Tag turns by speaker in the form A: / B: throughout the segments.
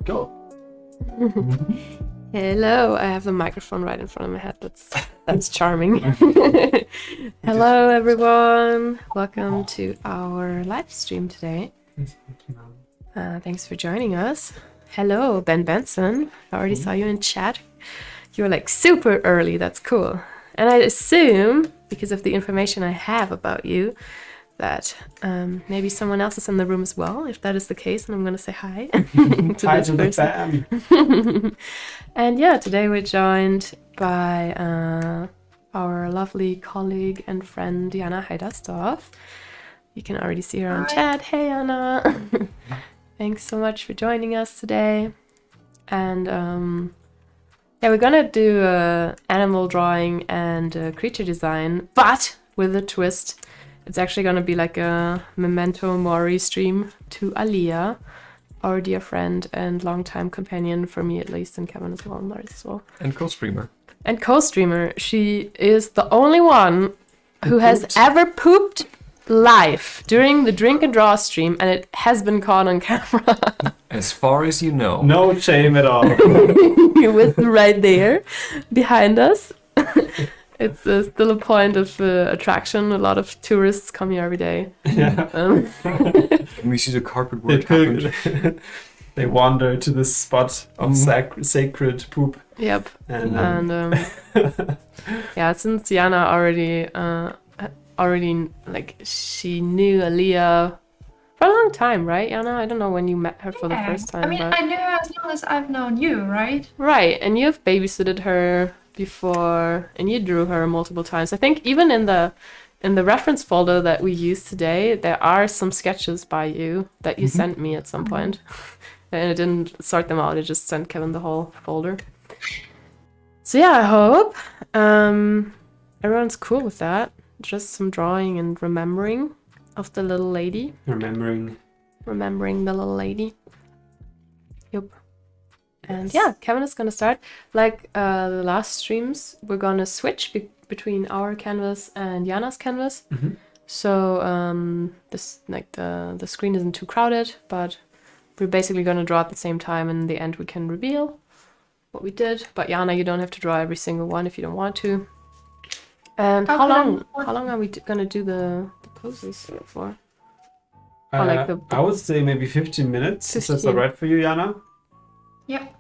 A: Go.
B: Hello, I have the microphone right in front of my head. That's charming. Hello, everyone. Welcome to our live stream today. Thanks for joining us. Hello, Ben Benson. I already saw you in chat. You were like super early. That's cool. And I assume, because of the information I have about you, that maybe someone else is in the room as well. If that is the case, then I'm going to say hi to
A: Hi
B: this
A: to the
B: person.
A: fam.
B: And yeah, today we're joined by our lovely colleague and friend Jana Heidersdorf. You can already see her on chat. Hey, Jana. Thanks so much for joining us today. And yeah, we're gonna do animal drawing and creature design, but with a twist. It's actually gonna be like a Memento Mori stream to Alya, our dear friend and longtime companion, for me at least, and Kevin as well, and Lars as well.
C: And co-streamer.
B: And co-streamer. She is the only one who has ever pooped live during the drink and draw stream, and it has been caught on camera.
C: As far as you know.
A: No shame at all.
B: With right there behind us. It's still a point of attraction. A lot of tourists come here every day.
A: Yeah.
C: And we see the carpet work happen.
A: They wander to this spot of sacred poop.
B: Yep.
A: And
B: yeah, since Jana already like she knew Alya for a long time, right, Jana? I don't know when you met her for the first time.
D: I mean,
B: but...
D: I knew her as long as I've known you, right?
B: Right, and you've babysitted her before, and you drew her multiple times. I think even in the reference folder that we use today, there are some sketches by you that you sent me at some point. And I didn't sort them out, I just sent Kevin the whole folder. So yeah, I hope everyone's cool with that. Just some drawing and remembering of the little lady.
A: remembering
B: The little lady. Yep. And yeah, Kevin is gonna start. Like the last streams, we're gonna switch between our canvas and Jana's canvas. So this like the screen isn't too crowded, but we're basically gonna draw at the same time, and in the end we can reveal what we did. But Jana, you don't have to draw every single one if you don't want to. And how long are we gonna do the poses for? Or like
A: I would say maybe 15 minutes. Is that
B: 15.
A: all right for you, Jana?
D: Yep.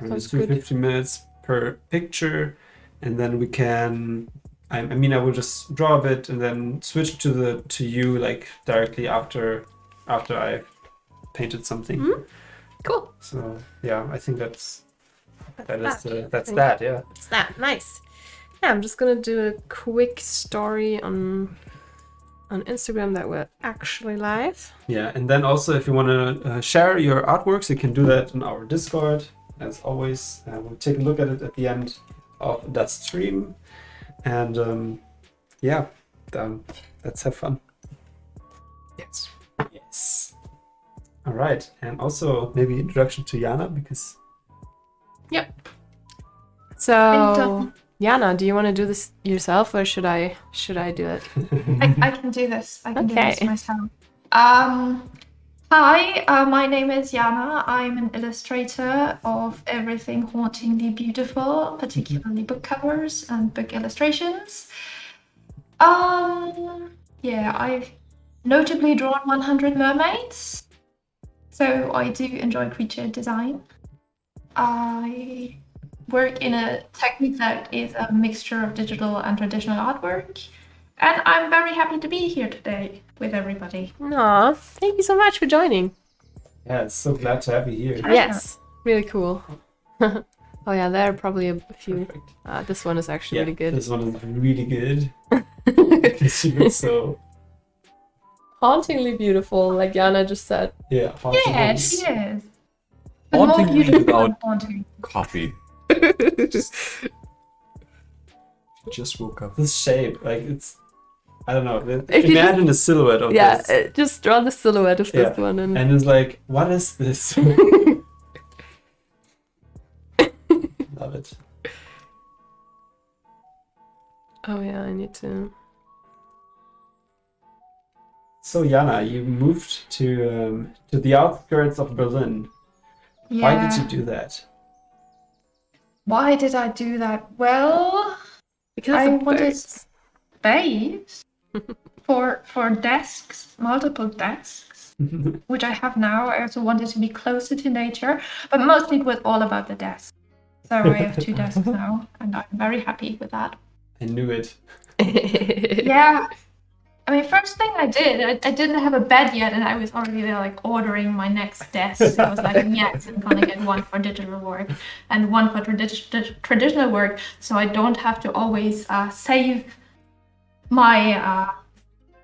A: Let's
B: Sounds
A: do
B: good.
A: 15 minutes per picture, and then we can. I mean, I will just draw a bit and then switch to you like directly after I've painted something.
B: Cool.
A: So yeah, I think that's that. Yeah.
B: It's that nice. Yeah, I'm just gonna do a quick story on Instagram that we're actually live.
A: Yeah, and then also if you want to share your artworks, you can do that on our Discord. As always, we'll take a look at it at the end of that stream. And yeah, let's have fun. Yes. All right, and also maybe introduction to Jana, because
B: Yep. So, Jana, do you want to do this yourself, or should I do it?
D: I can do this. I can do
B: Okay.
D: this myself. Hi, my name is Jana. I'm an illustrator of everything hauntingly beautiful, particularly book covers and book illustrations. Yeah, I've notably drawn 100 mermaids, so I do enjoy creature design. I work in a technique that is a mixture of digital and traditional artwork, and I'm very happy to be here today with everybody.
B: Aw, thank you so much for joining.
A: yeah, it's so glad to have you here.
B: Yes, really cool. Oh yeah, there are probably a few.
A: Perfect.
B: This one is actually really good.
A: This one is really good. She looks so
B: Hauntingly beautiful, like Jana just said.
A: yeah.
D: Yeah, she is. But more
C: Hauntingly
D: beautiful
C: without
D: than haunting.
C: coffee. Just woke up.
A: This shape, like it's, I don't know.
B: If you
A: Imagine the silhouette of
B: Yeah,
A: this,
B: just draw the silhouette of this one. And
A: and it's like, what is this? Love it.
B: oh yeah, I need to.
A: So Jana, you moved to the outskirts of Berlin. Why did you do that?
D: Why did I do that? Well,
B: Because
D: I
B: of the
D: wanted
B: birds.
D: space for desks, multiple desks, which I have now. I also wanted to be closer to nature, but mostly it was all about the desk. So I have 2 desks now, and I'm very happy with that.
A: I knew it.
D: Yeah. I mean, first thing I did, I didn't have a bed yet, and I was already there, like, ordering my next desk. So I was like, yes, I'm gonna get one for digital work and one for traditional work, so I don't have to always save my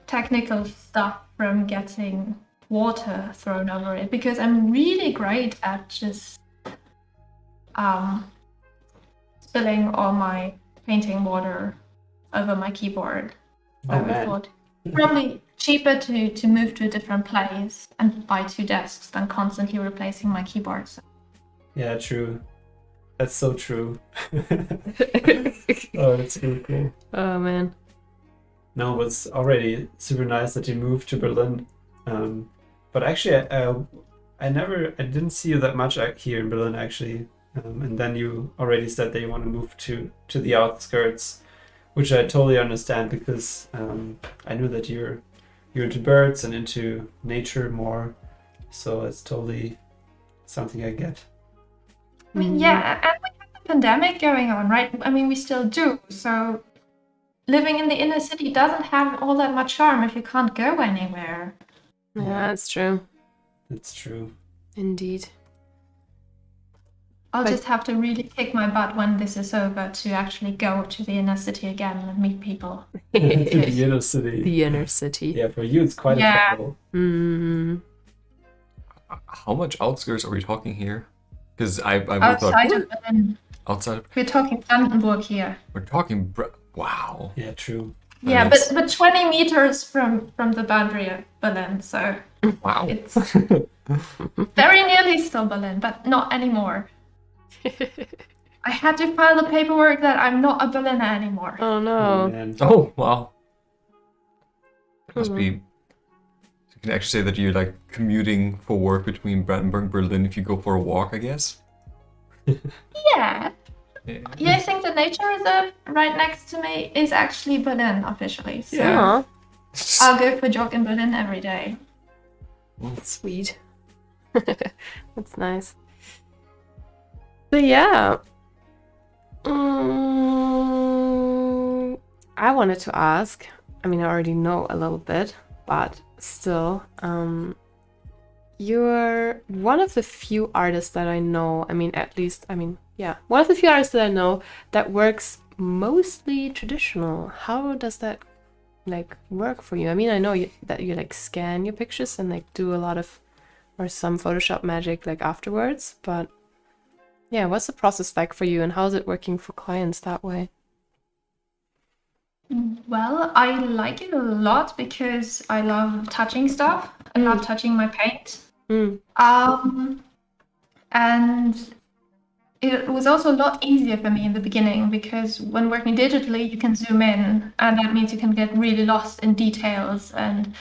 D: technical stuff from getting water thrown over it, because I'm really great at just spilling all my painting water over my keyboard. So
A: Oh,
D: I
A: man.
D: thought probably cheaper to move to a different place and buy 2 desks than constantly replacing my keyboards.
A: Yeah, true. That's so true. Oh, that's really cool.
B: Oh man.
A: No, it's already super nice that you moved to Berlin. But actually, I didn't see you that much here in Berlin, actually. And then you already said that you want to move to the outskirts, which I totally understand, because I knew that you're into birds and into nature more. So it's totally something I get.
D: I mean, yeah, and we have the pandemic going on, right? I mean, we still do. So living in the inner city doesn't have all that much charm if you can't go anywhere.
B: Yeah, that's true.
A: That's true.
B: Indeed.
D: I'll
B: But-
D: just have to really kick my butt when this is over to actually go to the inner city again and meet people.
A: The inner city.
B: The inner city.
A: Yeah, for you it's quite a
D: Yeah.
A: travel.
B: Mm.
C: How much outskirts are we talking here? Because I would
D: Outside
C: thought
D: of Berlin.
C: outside.
D: We're talking Brandenburg here.
C: We're talking. Wow.
A: Yeah, true.
D: Yeah,
C: That's-
D: but 20 meters from the boundary of Berlin, so
C: Wow.
D: it's very nearly still Berlin, but not anymore. I had to file the paperwork that I'm not a Berliner anymore.
B: Oh
A: Oh,
B: no.
A: man.
C: Oh wow. Must
B: Mhm.
C: be. You can actually say that you're like commuting for work between Brandenburg and Berlin if you go for a walk, I guess.
D: Yeah.
C: Yeah.
D: Yeah, I think the nature reserve right next to me is actually Berlin officially. So
B: Yeah.
D: I'll go for a jog in Berlin every day.
B: Sweet. That's nice. So yeah. I wanted to ask, I mean, I already know a little bit, but still, you're one of the few artists that I know, one of the few artists that I know that works mostly traditional. How does that like work for you? I mean, I know that you like scan your pictures and like do a lot of, or some Photoshop magic like afterwards, but yeah, what's the process like for you, and how's it working for clients that way?
D: Well, I like it a lot because I love touching stuff. I love touching my paint.
B: Mm.
D: And it was also a lot easier for me in the beginning because when working digitally, you can zoom in, and that means you can get really lost in details and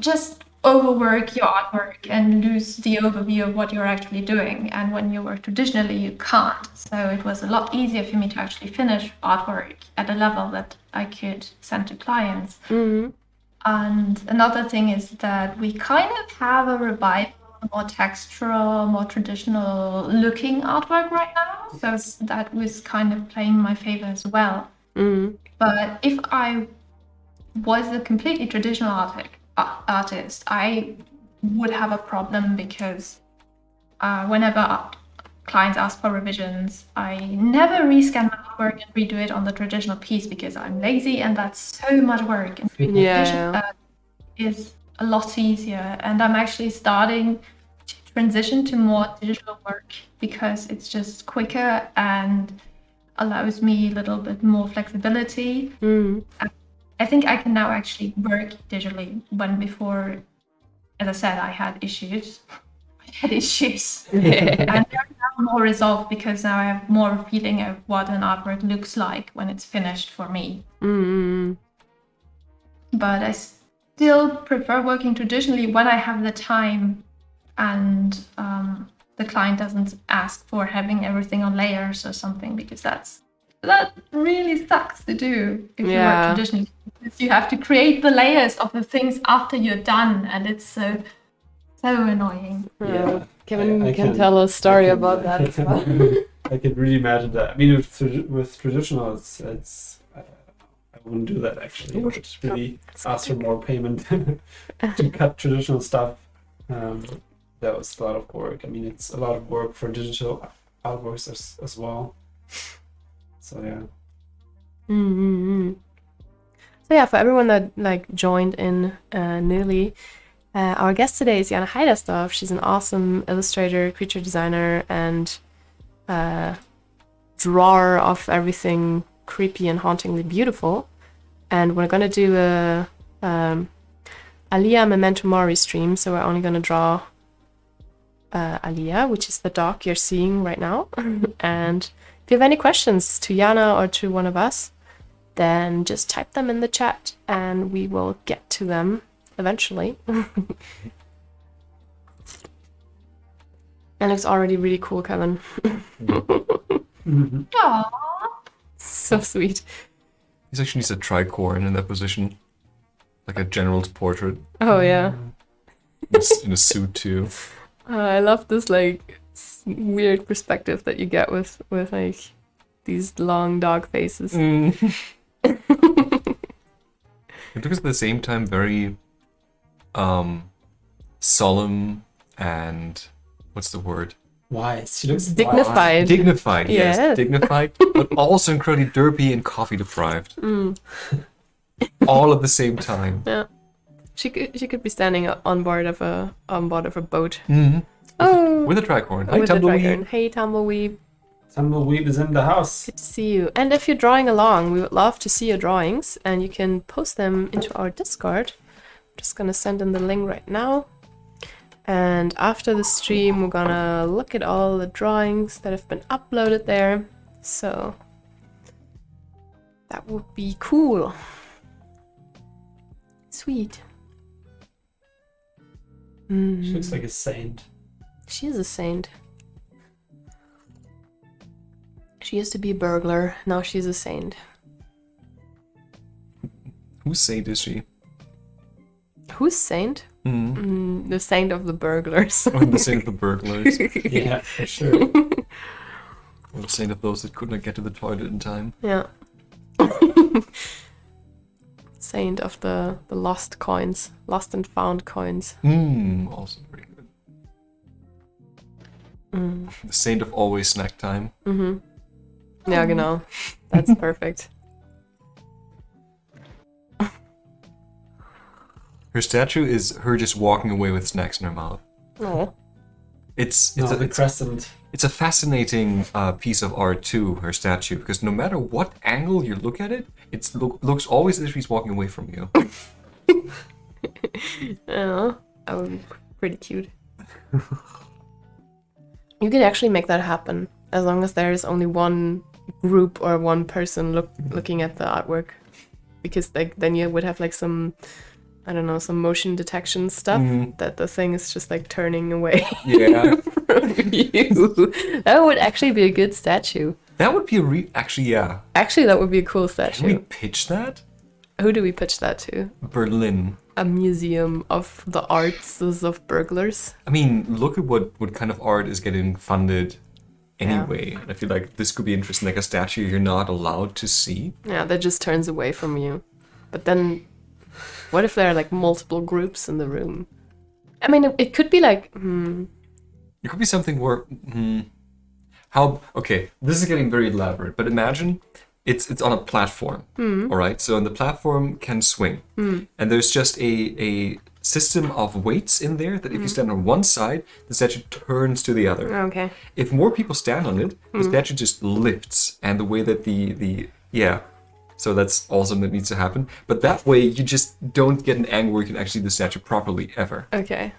D: just overwork your artwork and lose the overview of what you're actually doing. And when you work traditionally, you can't. So it was a lot easier for me to actually finish artwork at a level that I could send to clients.
B: Mm.
D: And another thing is that we kind of have a revival of more textural, more traditional looking artwork right now. So that was kind of playing in my favor as well.
B: Mm.
D: But if I was a completely traditional artist, I would have a problem because whenever clients ask for revisions, I never rescan my artwork and redo it on the traditional piece because I'm lazy and that's so much work. And
B: Yeah.
D: is a lot easier, and I'm actually starting to transition to more digital work because it's just quicker and allows me a little bit more flexibility.
B: Mm.
D: I think I can now actually work digitally when before, as I said, I had issues. And they're now more resolved because now I have more feeling of what an artwork looks like when it's finished for me.
B: Mm.
D: But I still prefer working traditionally when I have the time and the client doesn't ask for having everything on layers or something, because that really sucks to do if you work traditionally. Because you have to create the layers of the things after you're done, and it's so annoying.
B: Yeah. Kevin can tell a story about that as well.
A: I can really imagine that. I mean, with traditional, it's I wouldn't do that actually. I would really ask for more payment to cut traditional stuff. That was a lot of work. I mean, it's a lot of work for digital artworks as well. So yeah.
B: Mm-hmm. So yeah, for everyone that like joined in newly, our guest today is Jana Heidersdorf. She's an awesome illustrator, creature designer, and drawer of everything creepy and hauntingly beautiful. And we're gonna do a Alya Memento Mori stream, so we're only gonna draw Alya, which is the dog you're seeing right now. And if you have any questions to Jana or to one of us, then just type them in the chat and we will get to them eventually. It looks already really cool, Kevin.
D: Aww.
B: So sweet.
C: He actually needs a tricorn in that position. Like a general's portrait.
B: Oh yeah.
C: In a suit too.
B: I love this like weird perspective that you get with like these long dog faces.
C: It looks at the same time very solemn and what's the word?
A: Wise. She looks
B: Dignified.
A: wise.
C: Dignified, yes.
B: Yes.
C: Dignified, but also incredibly derpy and coffee deprived. All at the same time.
B: Yeah. She could be standing on board of a boat.
C: Mm-hmm.
B: Oh,
C: With a tricorn. Hi,
B: with a
C: Tumbleweed.
B: dragon. Hey, Tumbleweed.
A: Tumbleweed is in the house.
B: Good to see you. And if you're drawing along, we would love to see your drawings, and you can post them into our Discord. I'm just gonna send in the link right now. And after the stream, we're gonna look at all the drawings that have been uploaded there. So that would be cool. Sweet.
A: She looks like a saint.
B: She is a saint. She used to be a burglar, now she's a saint.
C: Whose saint is she?
B: Who's saint?
C: Mm.
B: The saint of the burglars.
C: Oh, the saint of the burglars.
A: Yeah, for sure.
C: Or the saint of those that could not get to the toilet in time.
B: Yeah. Saint of the lost coins. Lost and found coins.
C: Also very good. The saint of always snack time.
B: Ja, genau. That's perfect.
C: Her statue is her just walking away with snacks in her mouth.
B: Oh.
A: It's the crescent.
C: It's a fascinating piece of art too, her statue, because no matter what angle you look at it, it looks always as if she's walking away from you.
B: Oh, that would be pretty cute. You could actually make that happen, as long as there is only one group or one person looking at the artwork. Because like then you would have like some, I don't know, some motion detection stuff that the thing is just like turning away
C: Yeah.
B: from you. That would actually be a good statue.
C: That would be actually, yeah.
B: Actually, that would be a cool
C: Can we
B: statue.
C: pitch that?
B: Who do we pitch that to?
C: Berlin.
B: A museum of the arts of burglars.
C: I mean, look at what kind of art is getting funded anyway. I feel like this could be interesting, like a statue you're not allowed to see.
B: Yeah, that just turns away from you. But then, what if there are like multiple groups in the room? I mean, it could be like,
C: It could be something where, okay, this is getting very elaborate, but imagine it's on a platform, all right? So on the platform can swing, and there's just a system of weights in there that if you stand on one side, the statue turns to the other.
B: okay.
C: If more people stand on it, the statue just lifts, and the way that so that's awesome, that needs to happen. But that way, you just don't get an angle where you can actually see the statue properly ever.
B: Okay,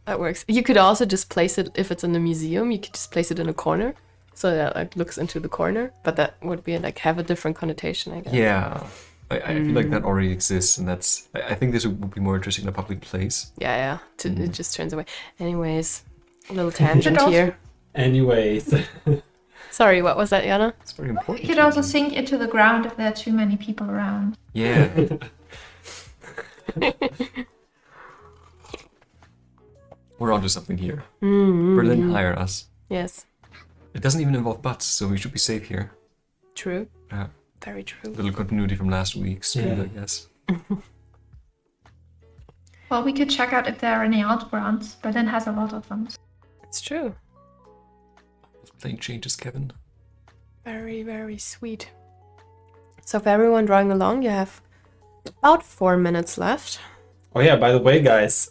B: that works. You could also just place it, if it's in a museum, you could just place it in a corner, so that like looks into the corner. But that would be like have a different connotation, I guess.
C: Yeah. I feel like that already exists, and that's. I think this would be more interesting in a public place.
B: Yeah. It just turns away. Anyways, a little tangent
D: also-
B: here.
A: Anyways.
B: Sorry, what was that, Jana?
C: It's very
D: You
C: important.
D: could also sink into the ground if there are too many people around.
C: Yeah. We're onto something here. Berlin, hire us.
B: Yes,
C: It doesn't even involve butts, so we should be safe here.
B: true.
C: Yeah.
B: Very true.
C: Little continuity from last week's stream,
A: Yeah.
C: I guess.
D: Well, we could check out if there are any art grants. Berlin has a lot of them.
B: It's true.
C: Playing changes, Kevin.
B: Very, very sweet. So for everyone drawing along, you have about 4 minutes left.
A: Oh yeah, by the way, guys,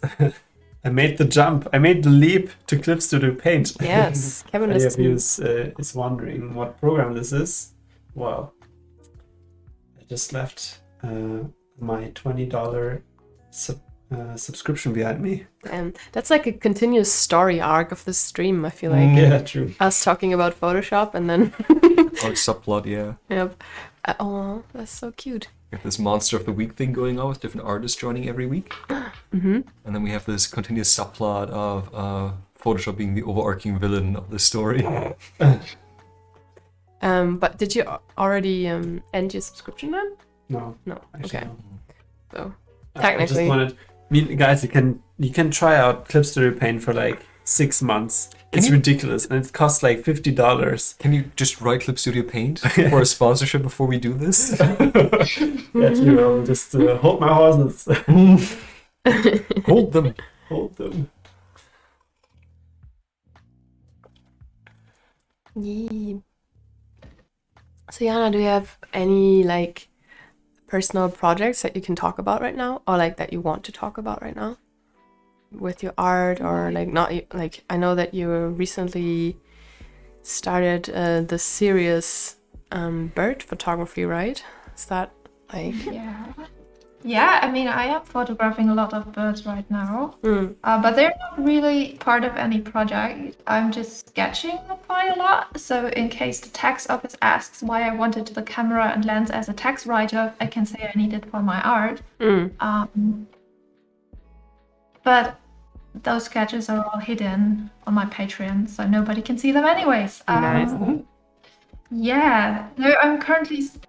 A: I made the jump. I made the leap to Clip Studio Paint.
B: Yes, Kevin
A: Any
B: is
A: of you is wondering what program this is? Well, I just left my $20 subscription behind me.
B: that's like a continuous story arc of the stream, I feel like.
A: Yeah, true.
B: Us talking about Photoshop and then
C: Or subplot, yeah.
B: yep. Oh, that's so cute.
C: We have this Monster of the Week thing going on with different artists joining every week.
B: Mm-hmm.
C: And then we have this continuous subplot of Photoshop being the overarching villain of the story.
B: But did you already end your subscription then?
A: No,
B: No.
A: actually,
B: Okay.
A: no.
B: So
A: I
B: Technically.
A: just wanted, guys, you can try out Clip Studio Paint for like 6 months. It's
C: you-
A: ridiculous, and it costs like $50.
C: Can you just write Clip Studio Paint for a sponsorship before we do this?
A: Yeah, true. I'll just hold my horses.
C: Hold them.
A: Hold them.
B: yeah. So Jana, do you have any like personal projects that you can talk about right now, or like that you want to talk about right now with your art, or like not like I know that you recently started the serious bird photography, right? Is that like
D: Yeah, I mean, I am photographing a lot of birds right now,
B: Mm.
D: but they're not really part of any project. I'm just sketching quite a lot. So in case the tax office asks why I wanted the camera and lens as a tax write-off, I can say I need it for my art. But those sketches are all hidden on my Patreon, so nobody can see them anyways.
B: Nice.
D: Yeah, no,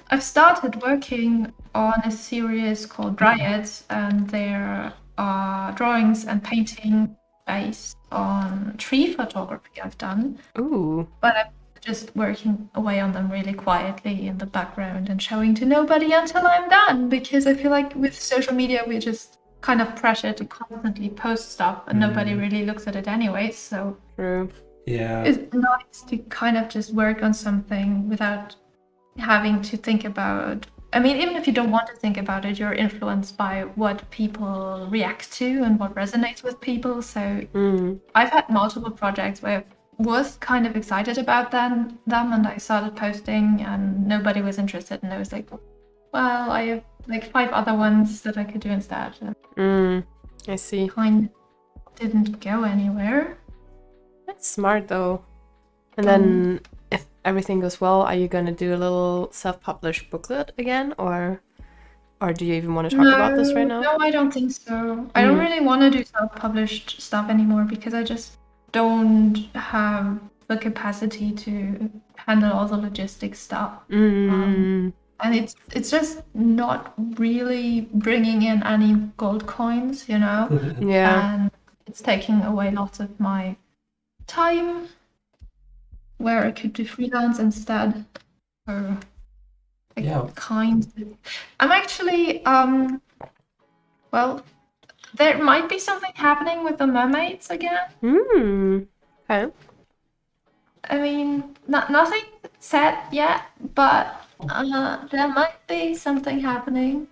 D: I've started working on a series called Dryads, and there are drawings and painting based on tree photography I've done,
B: Ooh.
D: but I'm just working away on them really quietly in the background and showing to nobody until I'm done, because I feel like with social media we're just kind of pressured to constantly post stuff and nobody really looks at it anyway, so
B: True.
A: Yeah.
D: it's nice to kind of just work on something without having to think about. I mean, even if you don't want to think about it, you're influenced by what people react to and what resonates with people. So I've had multiple projects where I was kind of excited about them and I started posting and nobody was interested, and I was like, well, I have like 5 other ones that I could do instead. And
B: I see.
D: kind of didn't go anywhere.
B: That's smart though. And then if everything goes well, are you gonna do a little self-published booklet again, or do you even want to talk about this right now?
D: No, I don't think so. I don't really want to do self-published stuff anymore because I just don't have the capacity to handle all the logistics stuff. And it's just not really bringing in any gold coins, you know?
B: Yeah.
D: And it's taking away lots of my time where I could do freelance instead. Or I'm actually well, there might be something happening with the mermaids again.
B: Okay.
D: I mean, nothing set yet, but there might be something happening.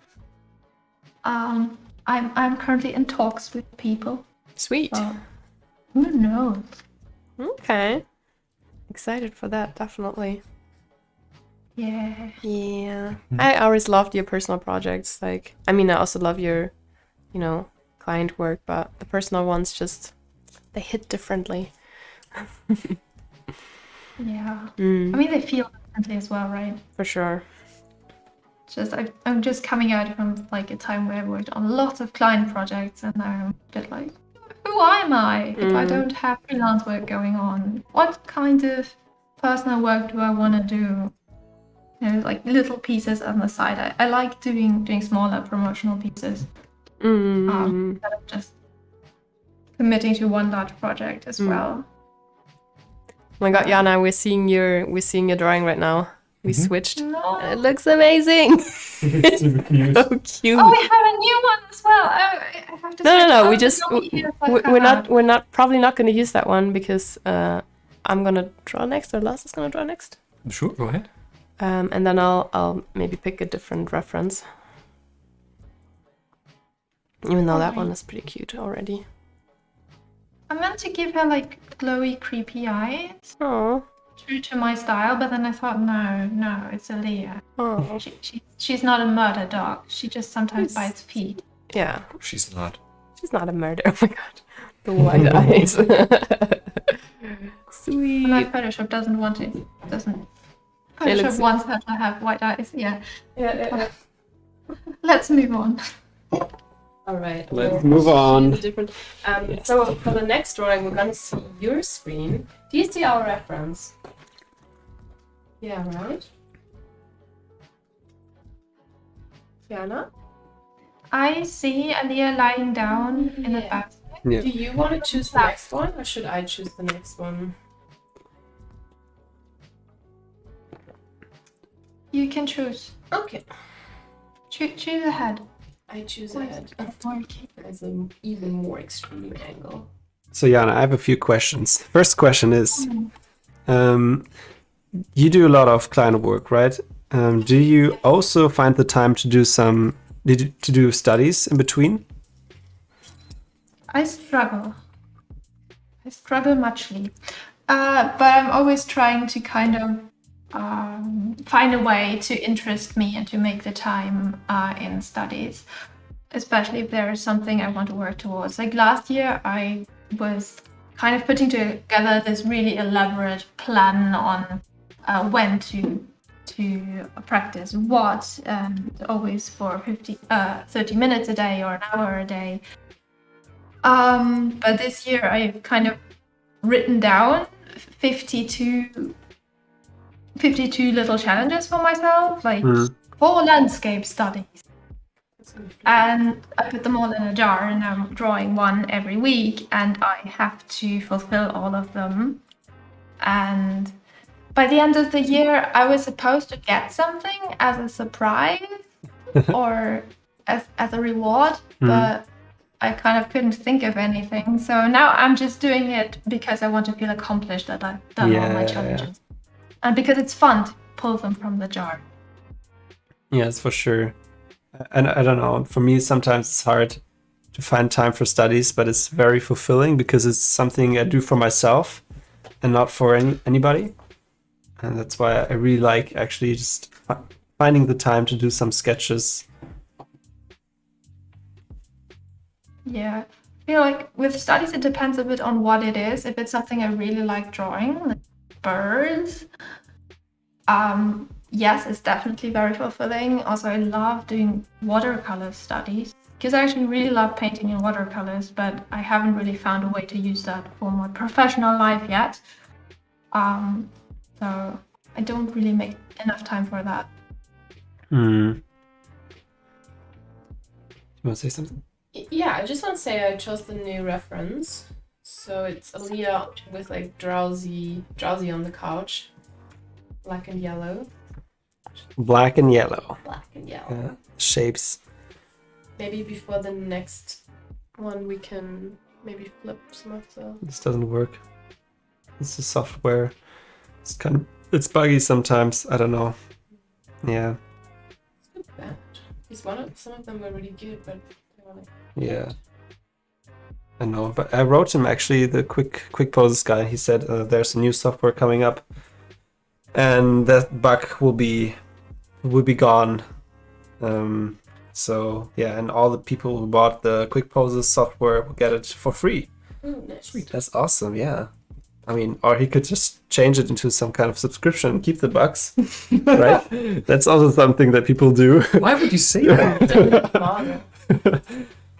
D: I'm currently in talks with people.
B: Sweet.
D: So who knows?
B: Okay. Excited for that, definitely.
D: Yeah.
B: Yeah. I always loved your personal projects. Like, I mean, I also love your, client work, but the personal ones just, they hit differently.
D: Yeah. I mean, they feel differently as well, right?
B: For sure.
D: I'm just coming out from like a time where I worked on lots of client projects, and I'm a bit like, who am I if I don't have freelance work going on? What kind of personal work do I want to do? Like little pieces on the side. I like doing smaller promotional pieces. Instead of just committing to one large project as well.
B: Oh my god, Jana, we're seeing your drawing right now. We switched.
D: No.
B: And it looks amazing.
A: It's super cute.
B: So cute.
D: Oh, we have a new one as well. I have to.
B: No. We
D: switch.
B: just
D: Oh,
B: we're not probably not going to use that one because I'm gonna draw next, or Lars is gonna draw next.
C: Sure, go ahead.
B: And then I'll maybe pick a different reference. Even though that one is pretty cute already.
D: I meant to give her like glowy, creepy eyes,
B: Oh.
D: true to my style, but then I thought, no, it's Alya.
B: Oh.
D: She's not a murder dog. She just sometimes bites feet.
B: Yeah.
C: She's not.
B: She's not a murder. Oh my god. The wide eyes. Sweet.
D: Like Photoshop doesn't want it. Doesn't.
B: It looks-
D: Photoshop wants her to have white eyes. Yeah.
B: Yeah.
D: Let's move on.
B: All right.
A: Let's move on.
B: Different. So for the next drawing, we're gonna see your screen. Do you see our reference? Yeah, right. Jana?
D: I see Alya lying down in a basket.
A: Yeah.
B: Do you want to choose the next one, or should I choose the next one?
D: You can choose.
B: Okay.
D: Choose ahead.
B: I choose
D: Where's
B: ahead.
D: the mark?
B: There's an even more extreme angle.
A: So Jana, I have a few questions. First question is, you do a lot of client work, right? Do you also find the time to do studies in between?
D: I struggle muchly. But I'm always trying to kind of find a way to interest me and to make the time in studies, especially if there is something I want to work towards. Like last year, I was kind of putting together this really elaborate plan on when to practice what, always for 30 minutes a day or an hour a day. But this year I've kind of written down 52 little challenges for myself, like 4 landscape studies. And I put them all in a jar, and I'm drawing one every week, and I have to fulfill all of them. And by the end of the year, I was supposed to get something as a surprise or as a reward, but I kind of couldn't think of anything. So now I'm just doing it because I want to feel accomplished that I've done all my challenges. And because it's fun to pull them from the jar.
A: Yes, for sure. And I don't know, for me sometimes it's hard to find time for studies, but it's very fulfilling because it's something I do for myself and not for anybody. And that's why I really like actually just finding the time to do some sketches.
D: Yeah. I feel like with studies, it depends a bit on what it is. If it's something I really like drawing, like birds, yes, it's definitely very fulfilling. Also, I love doing watercolor studies because I actually really love painting in watercolors, but I haven't really found a way to use that for my professional life yet. So I don't really make enough time for that.
A: You want to say something?
B: Yeah, I just want to say I chose the new reference. So it's Alya with like drowsy on the couch. Black and yellow.
A: Black and yellow.
B: Black and yellow.
A: Shapes.
B: Maybe before the next one we can maybe flip some of the...
A: This doesn't work. This is software. It's buggy sometimes. I don't know. Yeah.
B: It's not bad. Some of them were really good, but they were like...
A: Yeah. I know, but I wrote him actually, the quick poses guy. He said there's a new software coming up, and that bug will be gone. So yeah, and all the people who bought the quick poses software will get it for free.
B: Nice.
A: Sweet, that's awesome. Yeah. I mean, or he could just change it into some kind of subscription and keep the bucks, right? That's also something that people do.
C: Why would you say that?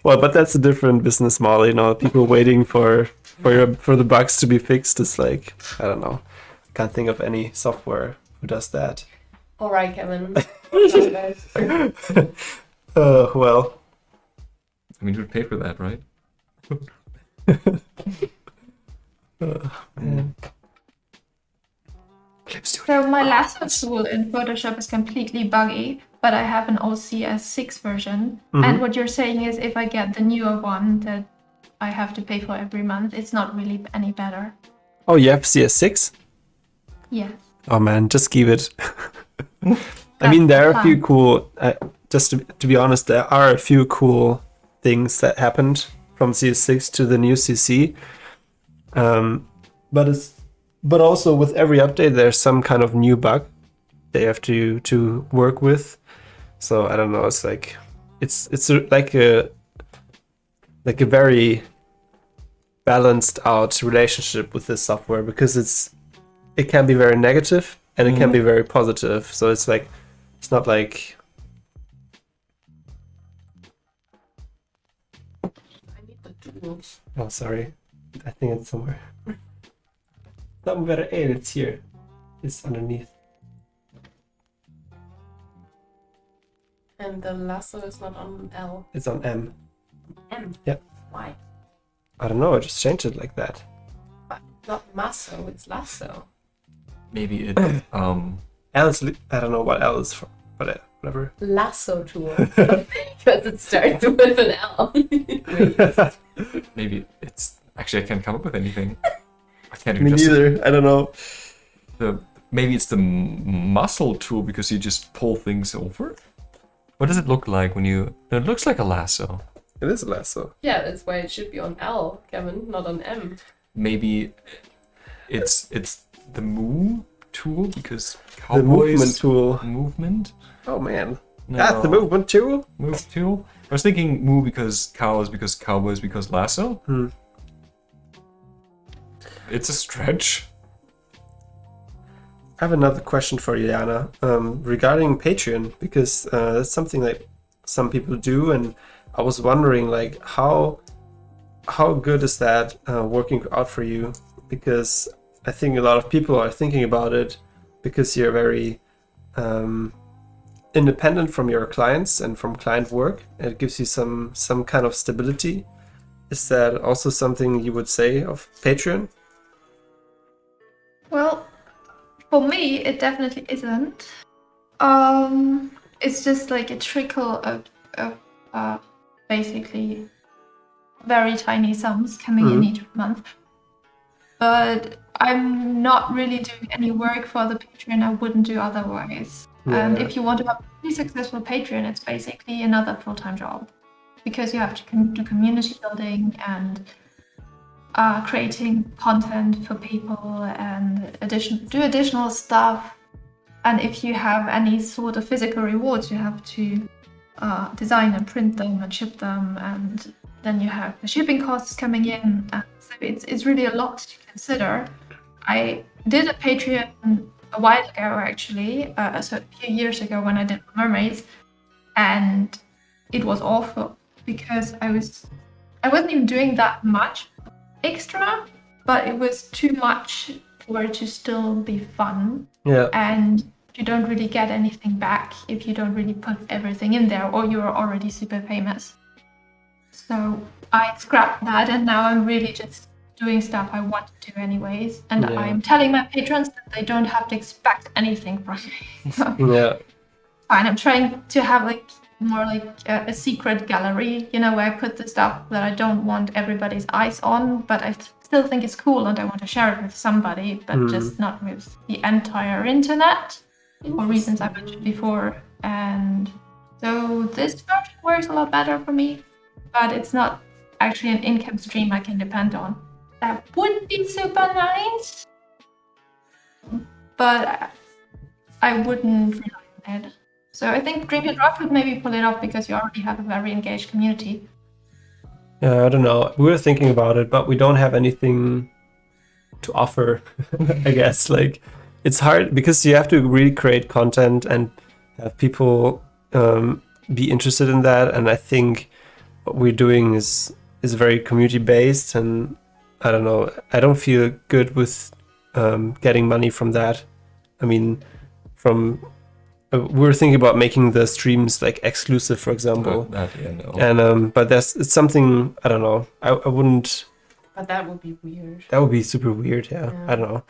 A: Well, but that's a different business model, you know. People waiting for the bugs to be fixed is like, I don't know. Can't think of any software who does that.
B: All right, Kevin.
A: Well.
C: I mean, who'd pay for that, right?
A: Man.
D: So my lasso tool in Photoshop is completely buggy, but I have an OCS6 version. And what you're saying is if I get the newer one that I have to pay for every month, it's not really any better.
A: Oh, you have CS6?
D: Yes.
A: Oh man, just keep it. I mean, there are a few cool. Just to be honest, there are a few cool things that happened from CS6 to the new CC. But also with every update, there's some kind of new bug they have to work with. So I don't know. It's like like a very balanced out relationship with this software, because it can be very negative and it can be very positive. So it's like, it's not like.
B: I need the tools.
A: Oh, sorry. I think it's somewhere. Somewhere, it's here. It's underneath.
B: And the lasso is not on L.
A: It's on M.
B: M?
A: Yeah.
B: Why?
A: I don't know. I just changed it like that.
B: But not masso, it's lasso.
C: Maybe it's
A: L is. I don't know what L is for, but whatever.
B: Lasso tool. Because it starts with an L.
C: maybe it's actually I can't come up with anything. I can't do
A: Me
C: justice.
A: neither. I don't know.
C: Maybe it's the muscle tool because you just pull things over. What does it look like when you? It looks like a lasso.
A: It is a lasso.
B: Yeah, that's why it should be on L, Kevin, not on M.
C: Maybe it's the move tool because
A: The
C: cowboys
A: movement tool.
C: movement.
A: Oh man.
C: No.
A: That's the movement tool.
C: Move tool. I was thinking move because cows, because cowboys, because lasso. It's a stretch.
A: I have another question for you, Jana, regarding Patreon, because that's something that some people do, and I was wondering, like, how good is that working out for you? Because I think a lot of people are thinking about it, because you're very independent from your clients and from client work, and it gives you some kind of stability. Is that also something you would say of Patreon?
D: Well, for me, it definitely isn't. It's just like a trickle of basically very tiny sums coming in each month. But I'm not really doing any work for the Patreon I wouldn't do otherwise. And if you want to have a really successful Patreon, it's basically another full-time job, because you have to do community building and creating content for people and do additional stuff. And if you have any sort of physical rewards, you have to design and print them and ship them, and then you have the shipping costs coming in. So it's really a lot to consider. I did a Patreon a while ago, actually, so a few years ago when I did mermaids, and it was awful because I wasn't even doing that much extra, but it was too much for it to still be fun.
A: Yeah.
D: And you don't really get anything back if you don't really put everything in there, or you're already super famous. So I scrapped that, and now I'm really just doing stuff I want to do anyways. And I'm telling my patrons that they don't have to expect anything from me. So
A: Yeah.
D: fine, I'm trying to have like more like a secret gallery, you know, where I put the stuff that I don't want everybody's eyes on, but I still think it's cool and I want to share it with somebody, but just not with the entire internet, for reasons I mentioned before. And so this version works a lot better for me, but it's not actually an income stream I can depend on. That would be super nice, but I wouldn't rely on it. So I think Dream Your Rock would maybe pull it off because you already have a very engaged community.
A: Yeah, I don't know. We were thinking about it, but we don't have anything
E: to offer. I guess like it's hard because you have to really create content and have people be interested in that. And I think what we're doing is very community based, and I don't know. I don't feel good with getting money from that. I mean, we were thinking about making the streams like exclusive, for example. And but it's something I don't know. I wouldn't.
B: But that would be weird.
E: That would be super weird. Yeah. I don't know.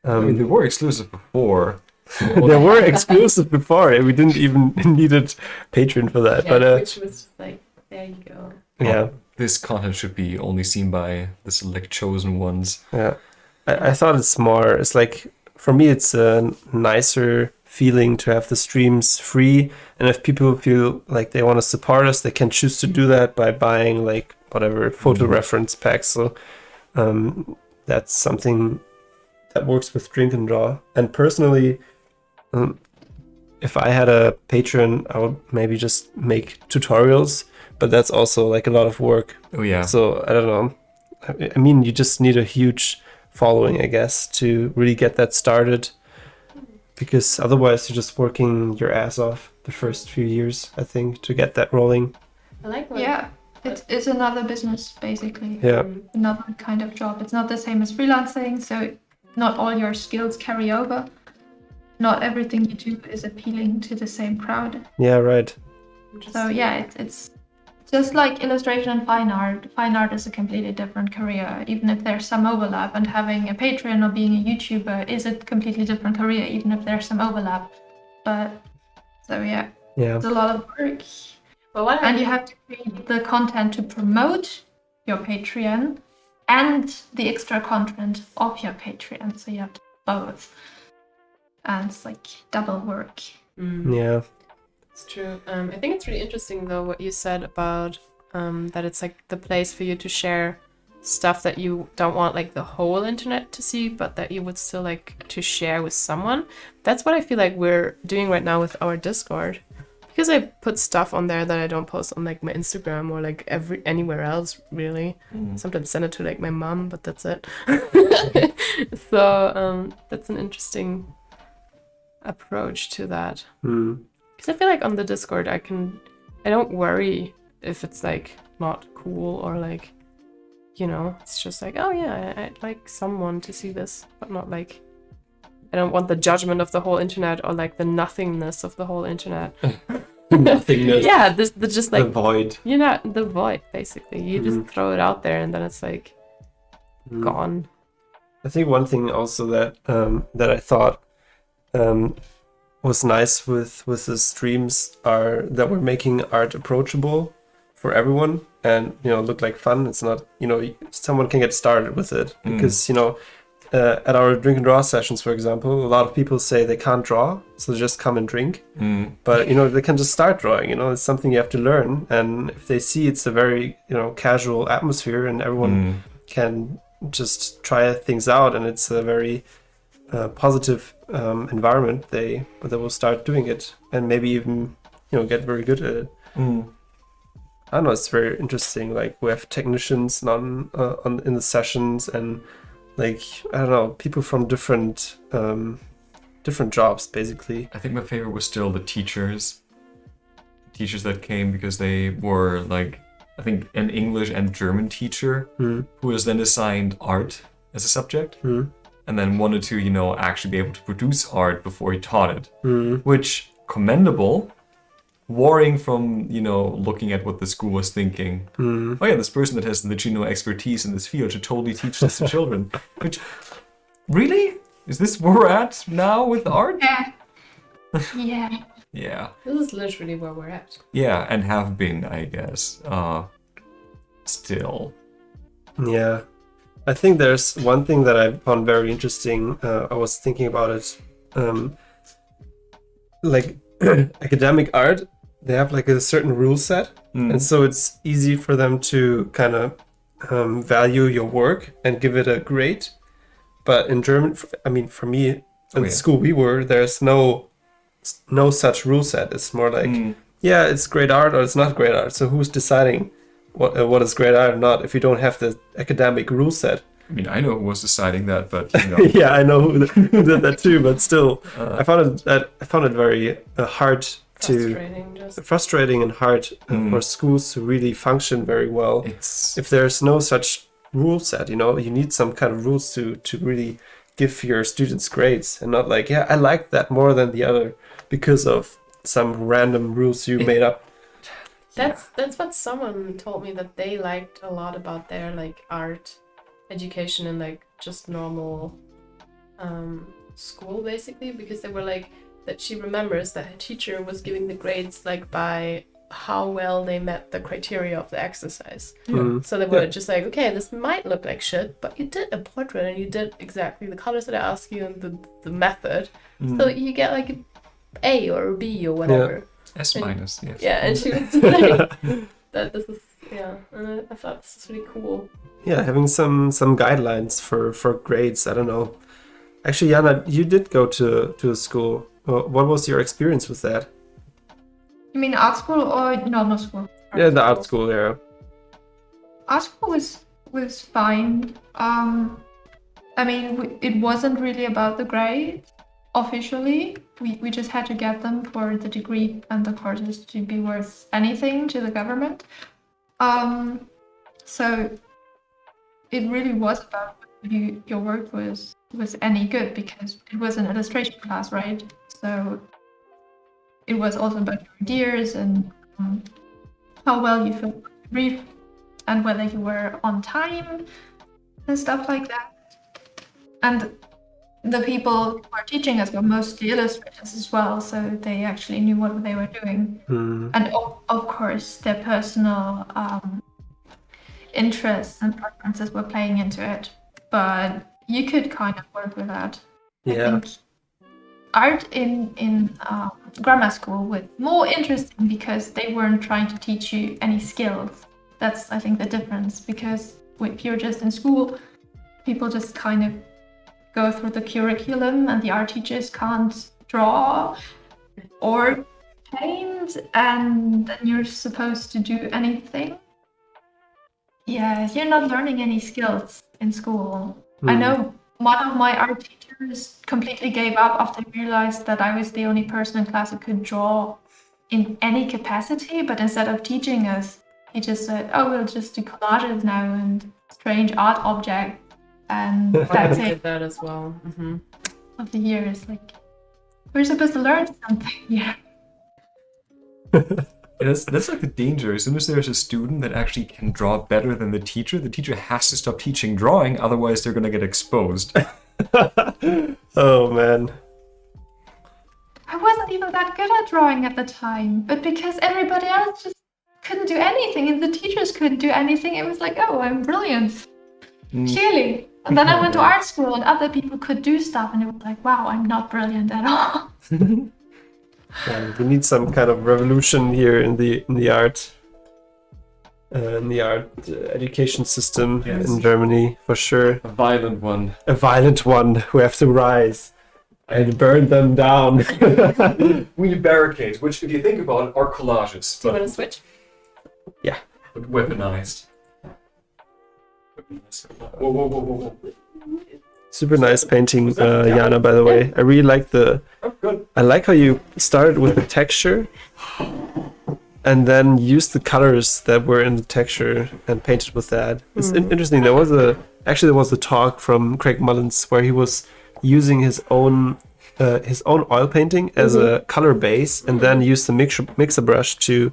C: I mean, they were exclusive before.
E: They were exclusive before. We didn't even needed Patreon for that.
B: Yeah,
E: but
B: which was like, there you go.
E: Yeah.
C: This content should be only seen by the select chosen ones.
E: Yeah. I thought it's like, for me, it's a nicer feeling to have the streams free. And if people feel like they want to support us, they can choose to do that by buying like whatever photo reference packs. So that's something that works with Drink and Draw. And personally, if I had a Patreon, I would maybe just make tutorials, but that's also like a lot of work.
C: Oh yeah.
E: So I don't know. I mean, you just need a huge following, I guess, to really get that started, because otherwise you're just working your ass off the first few years, I think, to get that rolling.
B: I like that.
D: Yeah, it's another business, basically.
E: Yeah.
D: Another kind of job. It's not the same as freelancing, so not all your skills carry over. Not everything you do is appealing to the same crowd.
E: Yeah, right.
D: So yeah, it's just like illustration and fine art. Fine art is a completely different career, even if there's some overlap. And having a Patreon or being a YouTuber is a completely different career, even if there's some overlap. But so yeah, it's a lot of work. And you have to create the content to promote your Patreon and the extra content of your Patreon. So you have to do both. And it's like double work.
E: Yeah.
B: It's true. I think it's really interesting though what you said about that it's like the place for you to share stuff that you don't want like the whole internet to see, but that you would still like to share with someone. That's what I feel like we're doing right now with our Discord. Because I put stuff on there that I don't post on like my Instagram or like anywhere else really. Sometimes send it to like my mom, but that's it. So that's an interesting approach to that. Because I feel like on the Discord I don't worry if it's like not cool or like, you know, it's just like, oh yeah, I'd like someone to see this, but not like, I don't want the judgment of the whole internet or like the nothingness of the whole internet.
E: Nothingness.
B: Yeah, just like
E: the void.
B: You know, the void basically. You just throw it out there and then it's like gone.
E: I think one thing also that that I thought was nice with the streams are that we're making art approachable for everyone and, you know, look like fun. It's not, you know, someone can get started with it because, you know, at our drink and draw sessions, for example, a lot of people say they can't draw, so they just come and drink. But, you know, they can just start drawing, you know, it's something you have to learn. And if they see it's a very, you know, casual atmosphere and everyone can just try things out and it's a very positive environment, they will start doing it and maybe even, you know, get very good at it. I don't know, it's very interesting. Like we have technicians on in the sessions and like, I don't know, people from different jobs basically.
C: I think my favorite was still the teachers that came because they were like, I think an English and German teacher who was then assigned art as a subject and then wanted to, you know, actually be able to produce art before he taught it, which commendable. Warring from, you know, looking at what the school was thinking. Oh yeah, this person that has literally no expertise in this field should totally teach this to children. Which, really? Is this where we're at now with art?
D: Yeah. Yeah.
C: Yeah.
B: This is literally where we're at.
C: Yeah, and have been, I guess. Still.
E: Yeah. I think there's one thing that I found very interesting. I was thinking about it. Like academic art, they have like a certain rule set, and so it's easy for them to kind of value your work and give it a grade. But in German, I mean, for me, in the school we were, there's no such rule set. It's more like, yeah, it's great art or it's not great art. So who's deciding what is great art or not if you don't have the academic rule set?
C: I mean, I know who was deciding that, but
E: Yeah, I know who did that too, but still, I found it very hard frustrating and hard for schools to really function very well. If there's no such rule set, you need some kind of rules to really give your students grades, and not like, yeah, I like that more than the other because of some random rules you made up.
B: That's what someone told me that they liked a lot about their like art education and like just normal school, basically, because they were like that she remembers that her teacher was giving the grades like by how well they met the criteria of the exercise. So they were just like, okay, this might look like shit, but you did a portrait and you did exactly the colors that I asked you and the method, so you get like an A or a B or whatever.
C: S minus, yes.
B: Yeah, and she was like, that this is, and I thought this is really cool.
E: Yeah, having some guidelines for grades. I don't know. Actually, Jana, you did go to a school. What was your experience with that?
D: You mean art school or normal school?
E: Yeah, the art school, yeah.
D: Art school was fine. I mean, it wasn't really about the grade officially. We just had to get them for the degree and the courses to be worth anything to the government. So it really was about whether your work was any good, because it was an illustration class, right? So it was also about your ideas and how well you felt brief and whether you were on time and stuff like that. And the people who were teaching us were mostly illustrators as well, so they actually knew what they were doing. And of course, their personal interests and preferences were playing into it, but you could kind of work with that.
E: Yeah.
D: I think art in grammar school was more interesting because they weren't trying to teach you any skills. That's, I think, the difference, because if you're just in school, people just kind of go through the curriculum and the art teachers can't draw or paint, and then you're supposed to do anything. Yeah, you're not learning any skills in school. I know one of my art teachers completely gave up after he realized that I was the only person in class who could draw in any capacity, but instead of teaching us, he just said, oh, we'll just do collages now and strange art objects, and that's
B: I
D: it.
B: did that as well.
D: Of the year is like, we're supposed to learn something here.
C: That's like the danger. As soon as there's a student that actually can draw better than the teacher has to stop teaching drawing, otherwise they're gonna get exposed.
E: Oh man.
D: I wasn't even that good at drawing at the time, but because everybody else just couldn't do anything and the teachers couldn't do anything, it was like, oh, I'm brilliant. Clearly. And then I went to art school and other people could do stuff, and it was like, wow, I'm not brilliant at all.
E: We need some kind of revolution here in the art education system in Germany, for sure.
C: A violent one.
E: A violent one who have to rise and burn them down.
C: We need barricades, which, if you think about it, are collages.
B: Do you want to switch?
E: Yeah.
C: But weaponized. Whoa.
E: Super nice painting, Jana, by the way. I really like I like how you started with the texture and then used the colors that were in the texture and painted with that. It's interesting. There was a talk from Craig Mullins where he was using his own oil painting as a color base, and then used the mixer brush to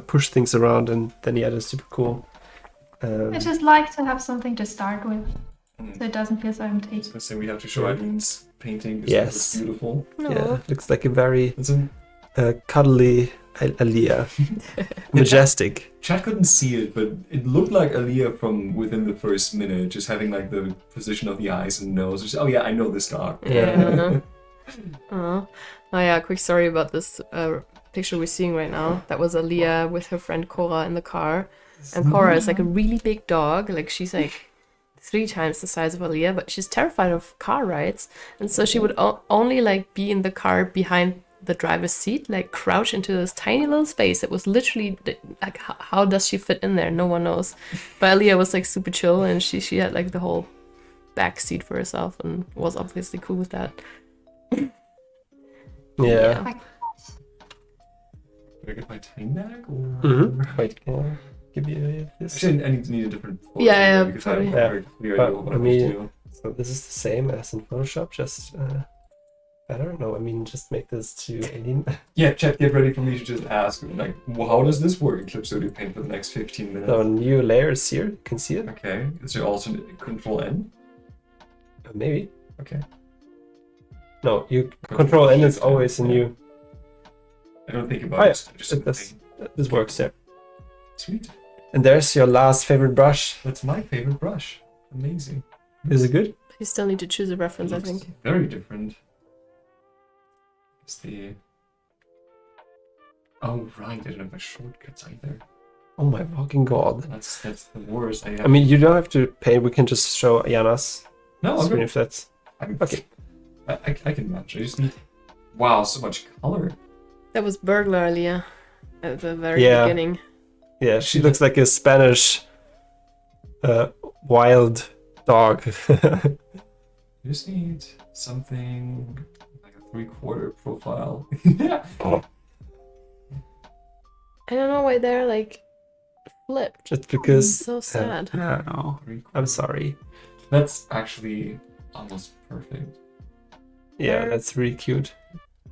E: push things around, and then he had a super cool.
D: I just like to have something to start with, so it doesn't feel so empty.
C: So we have to show Eileen's painting.
E: Yes.
C: It's beautiful.
E: Yeah, looks like a very cuddly Alya. Majestic.
C: Chat couldn't see it, but it looked like Alya from within the first minute, just having like the position of the eyes and nose. Just, oh yeah, I know this dog.
B: Yeah. Oh yeah, quick story about this picture we're seeing right now. That was Alya with her friend Cora in the car. And Cora is like a really big dog. Like, she's like 3 times the size of Alya, but she's terrified of car rides. And so she would only like be in the car behind the driver's seat, like crouch into this tiny little space. It was literally like, how does she fit in there? No one knows. But Alya was like super chill, and she had like the whole back seat for herself, and was obviously cool with that.
E: Yeah.
C: Did I get my time back? Or...
E: Mm-hmm. Wait, can I give you this?
C: Actually, I need a different photo.
B: Yeah,
C: because I have a
B: probably.
C: very clear
E: But
C: idea of what
E: I
C: I wish to
E: mean-
C: do.
E: So this is the same as in Photoshop, just better. No, I mean just make this to alien.
C: Yeah, chat, get ready for me to just ask, like, well, how does this work in Clip Studio Paint for the next 15 minutes?
E: So new layers here. You can see it.
C: Okay, is there also Control N?
E: Maybe.
C: Okay.
E: No, you Control N is always a new.
C: I don't think about
E: Oh, yeah.
C: it. Just
E: This works, yeah.
C: Sweet.
E: And there's your last favorite brush.
C: That's my favorite brush. Amazing.
E: Is it good?
B: You still need to choose a reference, I
C: Looks
B: think.
C: very different. It's the... Oh, right, I don't have my shortcuts either.
E: Oh my fucking god.
C: That's the worst.
E: I mean, you don't have to pay. We can just show Jana's
C: no, I'm
E: screen
C: good.
E: if that's okay.
C: I can match. I just need... Wow, so much color.
B: That was Burglar Alya at the very
E: Yeah.
B: beginning.
E: Yeah, she looks like a Spanish wild dog.
C: I just need something like a 3/4 profile. Yeah.
B: I don't know why they're like flipped.
E: Just because.
B: So sad.
A: Yeah, no.
E: I'm sorry.
C: That's actually almost perfect.
E: Yeah, that's really cute.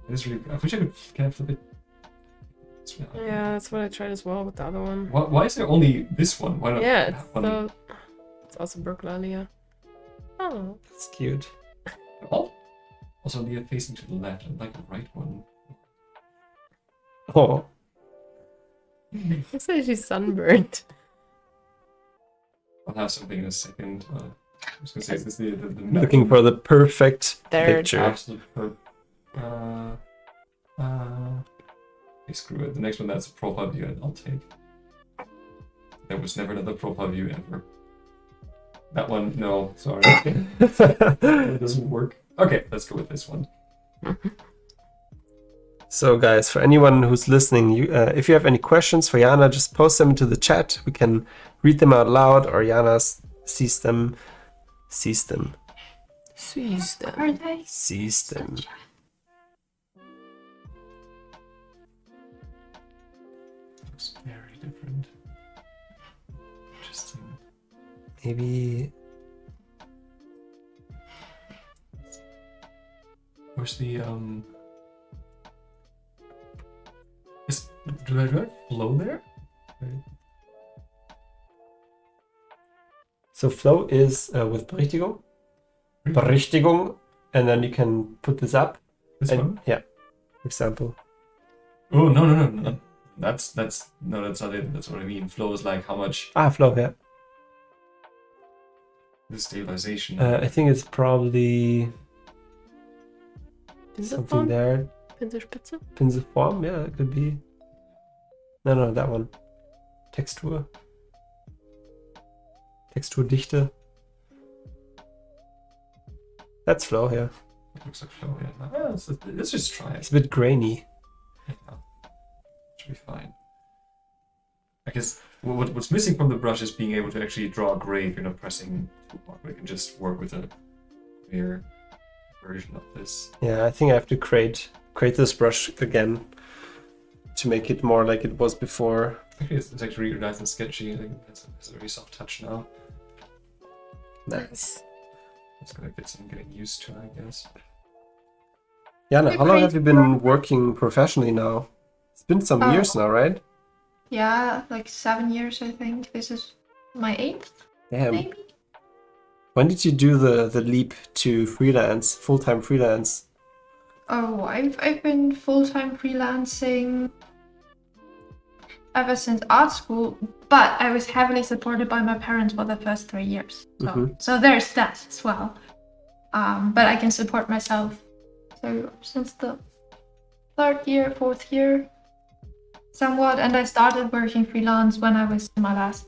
C: It is really. I wish I could. Can I flip it? It's really-
B: Yeah, that's what I tried as well with the other one.
C: Why is there only this one? Why not?
B: Yeah,
C: have one?
B: it's also Burglar Alya. Oh,
E: That's cute.
C: Oh. Also, the facing to the left. I'd like the right one.
E: Oh,
B: looks like she's sunburned.
C: I'll have something in a second. I was gonna say, is this the
E: looking for the perfect
B: There.
E: picture.
C: absolute okay, screw it. The next one that's a profile view, and I'll take. There was never another profile view ever. That one, no, sorry. It doesn't work. Okay, let's go with this one.
E: So, guys, for anyone who's listening, if you have any questions for Jana, just post them into the chat. We can read them out loud, or Jana sees them. Sees them.
D: Are they?
E: Sees them.
C: Looks very different. Interesting.
E: Maybe.
C: Where's the do I flow there?
E: So flow is with Berichtigung. Berichtigung, and then you can put this up.
C: This
E: And,
C: one?
E: yeah, for example.
C: Oh no. That's not it. That's what I mean. Flow is like how much
E: Flow, yeah.
C: the stabilization.
E: I think it's probably something
B: Pinselform?
E: there.
B: Pinselspitze?
E: Pinselform, yeah, it could be. No, that one. Textur. Texturdichte. That's flow, yeah.
C: Looks like flow, yeah. Let's just try
E: It's
C: it.
E: a bit grainy.
C: Yeah. Should be fine. I guess what's missing from the brush is being able to actually draw gray if you're not pressing too hard. We can just work with a clear version of this.
E: Yeah, I think I have to create this brush again to make it more like it was before.
C: Actually, it's actually really nice and sketchy. I think it's a very soft touch now.
E: Nice.
C: It's gonna get some getting used to, I guess.
E: Jana, how long have you been working professionally now? It's been some years now, right?
D: Yeah, like 7 years, I think. This is my 8th,
E: Damn.
D: maybe.
E: When did you do the leap to freelance, full-time freelance?
D: Oh, I've been full-time freelancing ever since art school, but I was heavily supported by my parents for the first 3 years. So there's that as well. But I can support myself. So since the 3rd year, 4th year, somewhat. And I started working freelance when I was in my last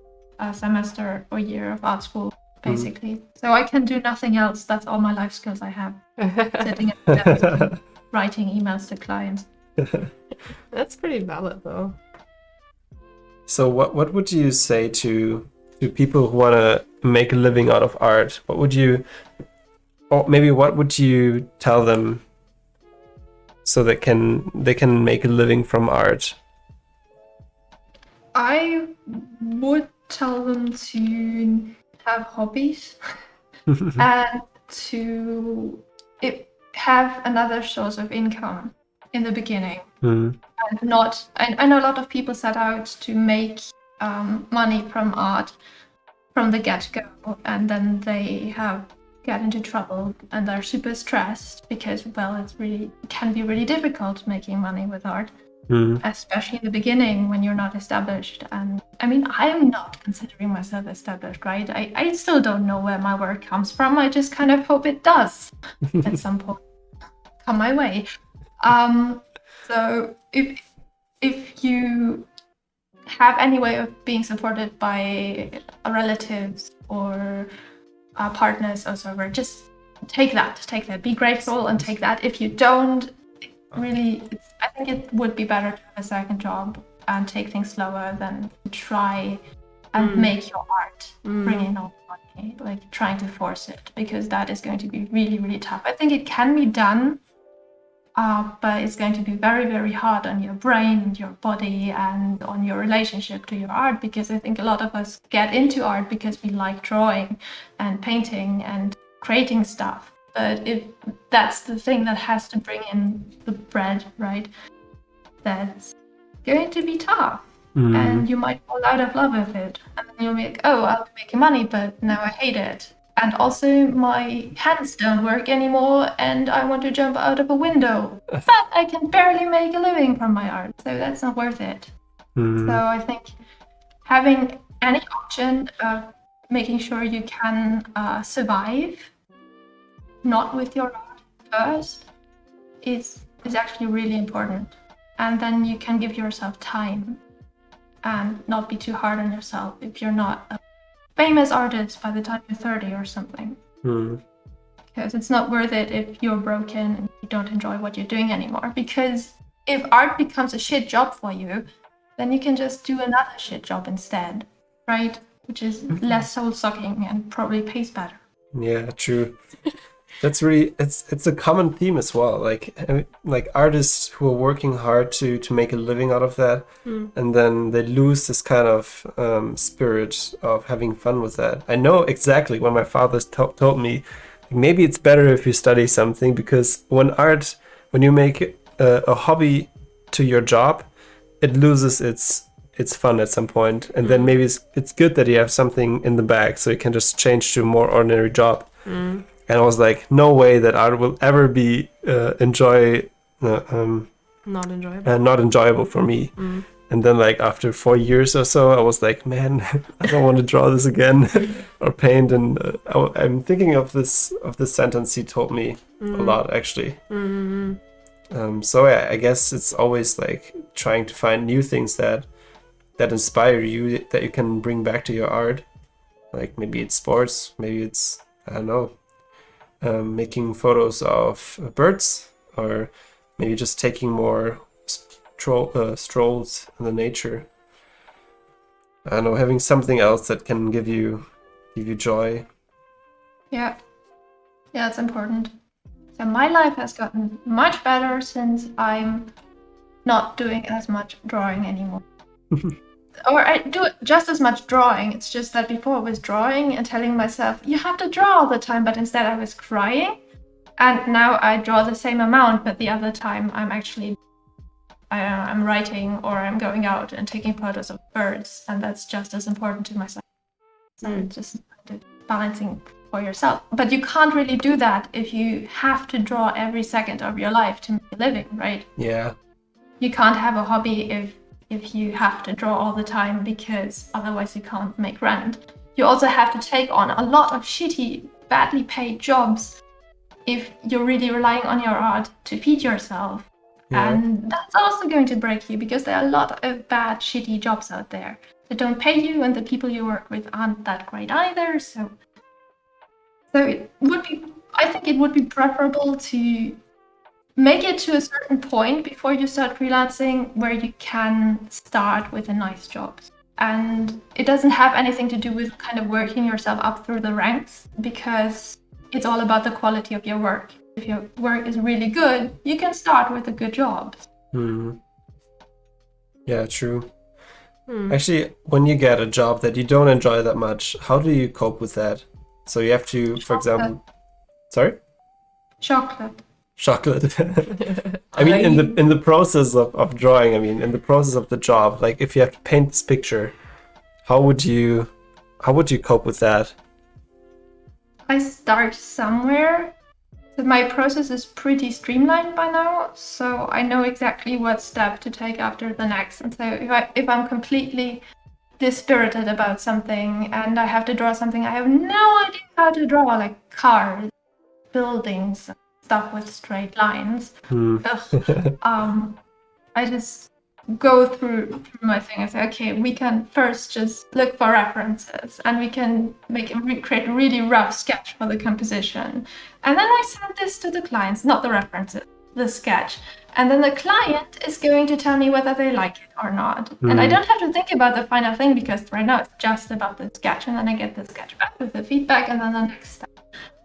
D: semester or year of art school, basically. So I can do nothing else. That's all my life skills I have. Sitting at the desk and writing emails to clients.
B: That's pretty valid, though.
E: So what would you say to people who want to make a living out of art? What would you, or maybe what would you tell them so they can make a living from art?
D: I would tell them to have hobbies and to have another source of income in the beginning.
E: Mm.
D: And not, I know a lot of people set out to make money from art from the get-go, and then they get into trouble and they're super stressed because, well, it can be really difficult making money with art. Especially in the beginning when you're not established. And I mean, I am not considering myself established, right? I still don't know where my work comes from. I just kind of hope it does at some point come my way. So if you have any way of being supported by relatives or partners or so, just take that. Be grateful and take that. If you don't, really, I think it would be better to have a second job and take things slower than try and make your art bring in all the money, like trying to force it, because that is going to be really, really tough. I think it can be done, but it's going to be very, very hard on your brain and your body and on your relationship to your art, because I think a lot of us get into art because we like drawing and painting and creating stuff. But if that's the thing that has to bring in the bread, right, that's going to be tough. And you might fall out of love with it. And then you'll be like, oh, I'll be making money, but now I hate it. And also my hands don't work anymore and I want to jump out of a window. But I can barely make a living from my art, so that's not worth it. So I think having any option of making sure you can survive, not with your art first, is actually really important. And then you can give yourself time and not be too hard on yourself if you're not a famous artist by the time you're 30 or something. Because it's not worth it if you're broken and you don't enjoy what you're doing anymore. Because if art becomes a shit job for you, then you can just do another shit job instead, right? Which is less soul-sucking and probably pays better.
E: Yeah, true. That's really, it's a common theme as well. Like artists who are working hard to make a living out of that, and then they lose this kind of spirit of having fun with that. I know exactly when my father told me, maybe it's better if you study something, because when you make a hobby to your job, it loses its fun at some point, and then maybe it's good that you have something in the bag so you can just change to a more ordinary job. And I was like, no way that art will ever be not enjoyable for me. And then like after 4 years or so, I was like, man, I don't want to draw this again or paint. And I'm thinking of this sentence he told me a lot, actually. So yeah, I guess it's always like trying to find new things that inspire you, that you can bring back to your art. Like maybe it's sports, maybe it's, I don't know, making photos of birds, or maybe just taking more strolls in the nature. I don't know, having something else that can give you joy.
D: Yeah, it's important. So my life has gotten much better since I'm not doing as much drawing anymore. Or I do just as much drawing. It's just that before I was drawing and telling myself, you have to draw all the time, but instead I was crying. And now I draw the same amount, but the other time I'm actually, I'm writing, or I'm going out and taking photos of birds, and that's just as important to myself. So it's just balancing for yourself. But you can't really do that if you have to draw every second of your life to make a living, right?
E: Yeah.
D: You can't have a hobby if you have to draw all the time, because otherwise you can't make rent. You also have to take on a lot of shitty, badly paid jobs if you're really relying on your art to feed yourself. Yeah. And that's also going to break you, because there are a lot of bad, shitty jobs out there that don't pay you, and the people you work with aren't that great either. So it would be, I think it would be preferable to make it to a certain point before you start freelancing where you can start with a nice job. And it doesn't have anything to do with kind of working yourself up through the ranks, because it's all about the quality of your work. If your work is really good, you can start with a good job.
E: Yeah, true. Actually, when you get a job that you don't enjoy that much, how do you cope with that? So you have to, for example, sorry?
D: Chocolate.
E: Chocolate. I mean, in the process of drawing, I mean, in the process of the job, like if you have to paint this picture, how would you cope with that?
D: I start somewhere. My process is pretty streamlined by now, so I know exactly what step to take after the next. And so if I'm completely dispirited about something and I have to draw something I have no idea how to draw, like cars, buildings, stuff with straight lines, I just go through my thing and say, okay, we can first just look for references and we can create a really rough sketch for the composition. And then I send this to the clients, not the references, the sketch. And then the client is going to tell me whether they like it or not. And I don't have to think about the final thing, because right now it's just about the sketch. And then I get the sketch back with the feedback, and then the next step,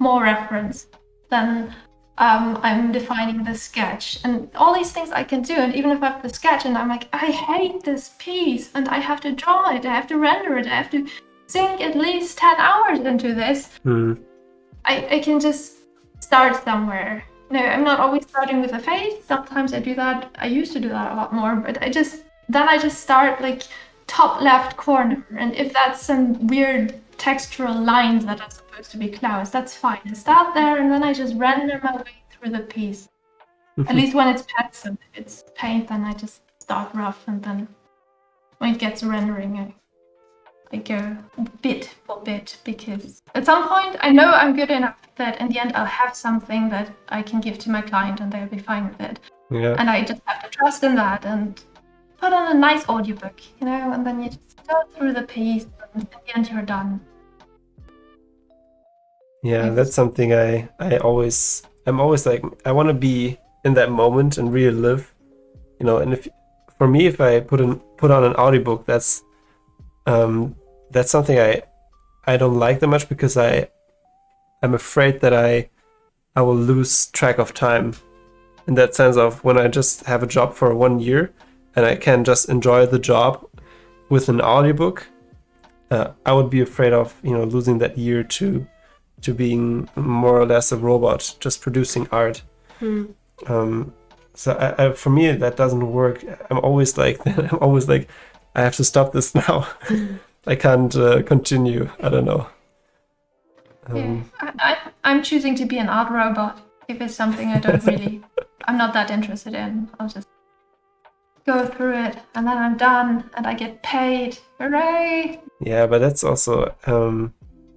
D: more reference. Then I'm defining the sketch, and all these things I can do. And even if I have the sketch and I'm like, I hate this piece and I have to draw it, I have to render it, I have to sink at least 10 hours into this, I can just start somewhere. No, I'm not always starting with a face. Sometimes I do that. I used to do that a lot more, but I just start like top left corner. And if that's some weird textural lines that are supposed to be clouds, that's fine. I start there and then I just render my way through the piece. At least when it's pencil. If it's paint, then I just start rough, and then when it gets rendering, I go bit for bit, because at some point I know I'm good enough that in the end I'll have something that I can give to my client and they'll be fine with it.
E: Yeah.
D: And I just have to trust in that and put on a nice audiobook, and then you just go through the piece and at the end you're done.
E: Yeah, that's something I'm always like, I want to be in that moment and really live, and for me, if I put on an audiobook, that's something I don't like that much, because I'm afraid that I will lose track of time, in that sense of when I just have a job for 1 year and I can just enjoy the job with an audiobook. I would be afraid of losing that year to being more or less a robot just producing art. So for me that doesn't work. I'm always like I have to stop this now. I can't continue. I don't know.
D: I'm choosing to be an art robot. If it's something I'm not that interested in, I'll just go through it and then I'm done and I get paid. Hooray!
E: Yeah, but that's also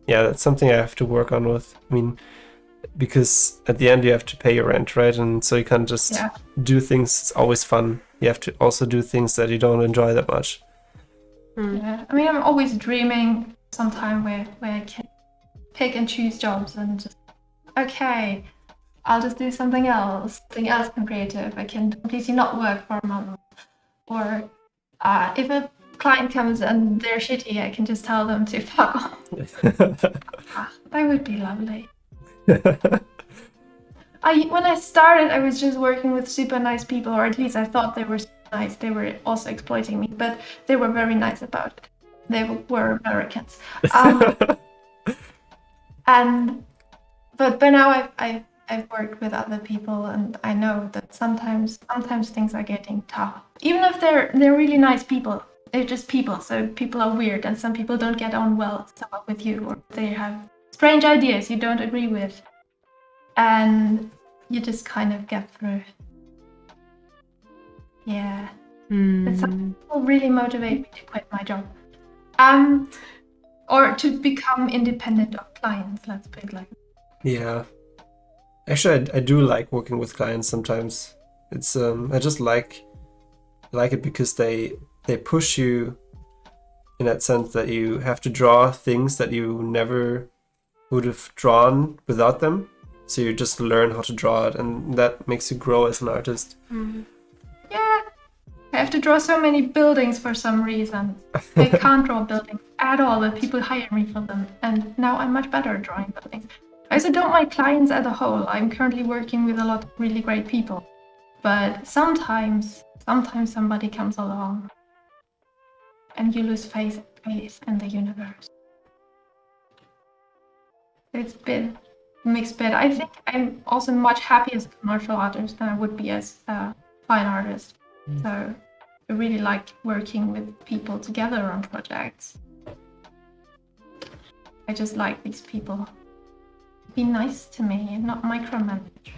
E: that's something I have to work on with. I mean, because at the end you have to pay your rent, right? And so you can't just do things. It's always fun. You have to also do things that you don't enjoy that much.
D: Yeah, I mean, I'm always dreaming sometime where I can pick and choose jobs and just, okay, I'll just do something else creative. I can completely not work for a month. Or if a client comes and they're shitty, I can just tell them to fuck off. That would be lovely. When I started, I was just working with super nice people, or at least I thought they were nice. They were also exploiting me, but they were very nice about it. They were Americans. But by now I've worked with other people, and I know that sometimes things are getting tough. Even if they're really nice people, they're just people. So people are weird, and some people don't get on well with you, or they have strange ideas you don't agree with, and you just kind of get through it. Yeah. But some people really motivate me to quit my job. Or to become independent of clients, let's put it like that.
E: Yeah. Actually, I do like working with clients sometimes. It's I just like it because they push you in that sense that you have to draw things that you never would have drawn without them. So you just learn how to draw it, and that makes you grow as an artist.
D: Yeah. I have to draw so many buildings for some reason. I can't draw buildings at all, but people hire me for them. And now I'm much better at drawing buildings. I also don't like clients as a whole. I'm currently working with a lot of really great people. But sometimes somebody comes along and you lose faith in the universe. It's been a mixed bit. I think I'm also much happier as a commercial artist than I would be as a fine artist. So I really like working with people together on projects. I just like these people. Be nice to me and not micromanage.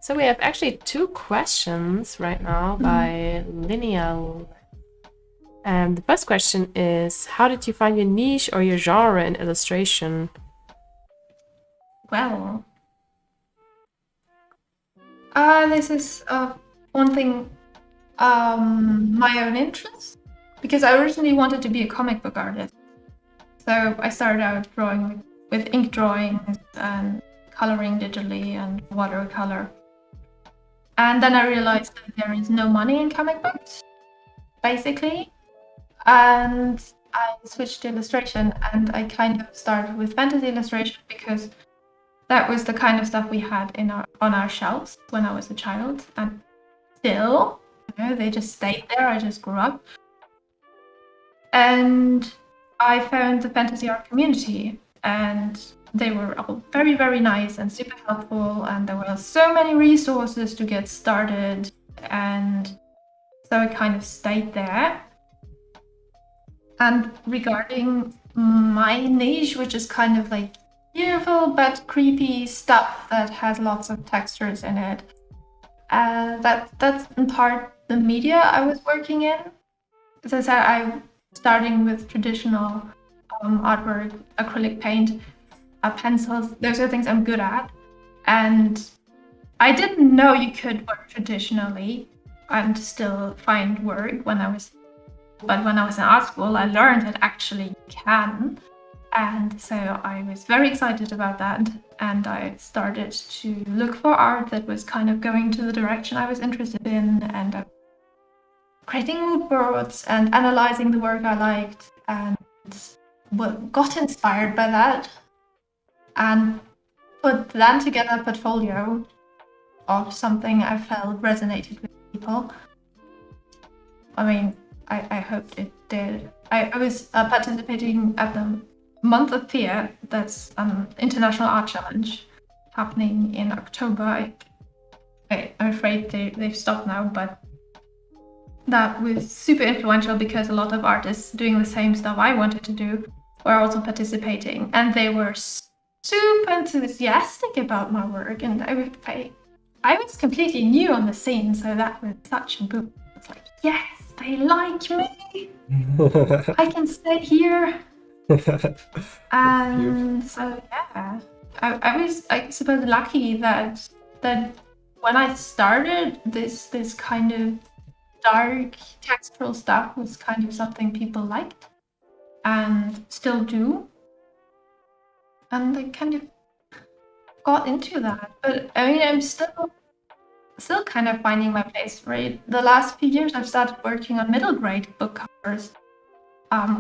B: So we have actually 2 questions right now by Lineal. And the first question is, how did you find your niche or your genre in illustration?
D: Well, this is one thing, my own interest, because I originally wanted to be a comic book artist. So I started out drawing with ink drawings and coloring digitally and watercolor. And then I realized that there is no money in comic books, basically. And I switched to illustration, and I kind of started with fantasy illustration because that was the kind of stuff we had on our shelves when I was a child. And still, they just stayed there. I just grew up. And I found the fantasy art community, and they were all very, very nice and super helpful, and there were so many resources to get started, and so I kind of stayed there. And regarding my niche, which is kind of like beautiful but creepy stuff that has lots of textures in it, that's in part the media I was working in. As I said, I'm starting with traditional artwork, acrylic paint, pencils. Those are things I'm good at. And I didn't know you could work traditionally and still find work but when I was in art school, I learned that actually you can. And so I was very excited about that. And I started to look for art that was kind of going to the direction I was interested in, and creating mood boards and analyzing the work I liked, and got inspired by that and put then together a portfolio of something I felt resonated with people. I mean, I hoped it did. I was participating at the Month of Fear, that's an international art challenge happening in October. I'm afraid they've stopped now, but that was super influential because a lot of artists doing the same stuff I wanted to do were also participating, and they were super enthusiastic about my work, and I was completely new on the scene, so that was such a boom. It's like, yes, they like me. I can stay here. And so yeah, I was, I suppose, lucky that when I started, this kind of dark textural stuff was kind of something people liked and still do, and I kind of got into that. But I mean, I'm still kind of finding my place, right? The last few years I've started working on middle grade book covers,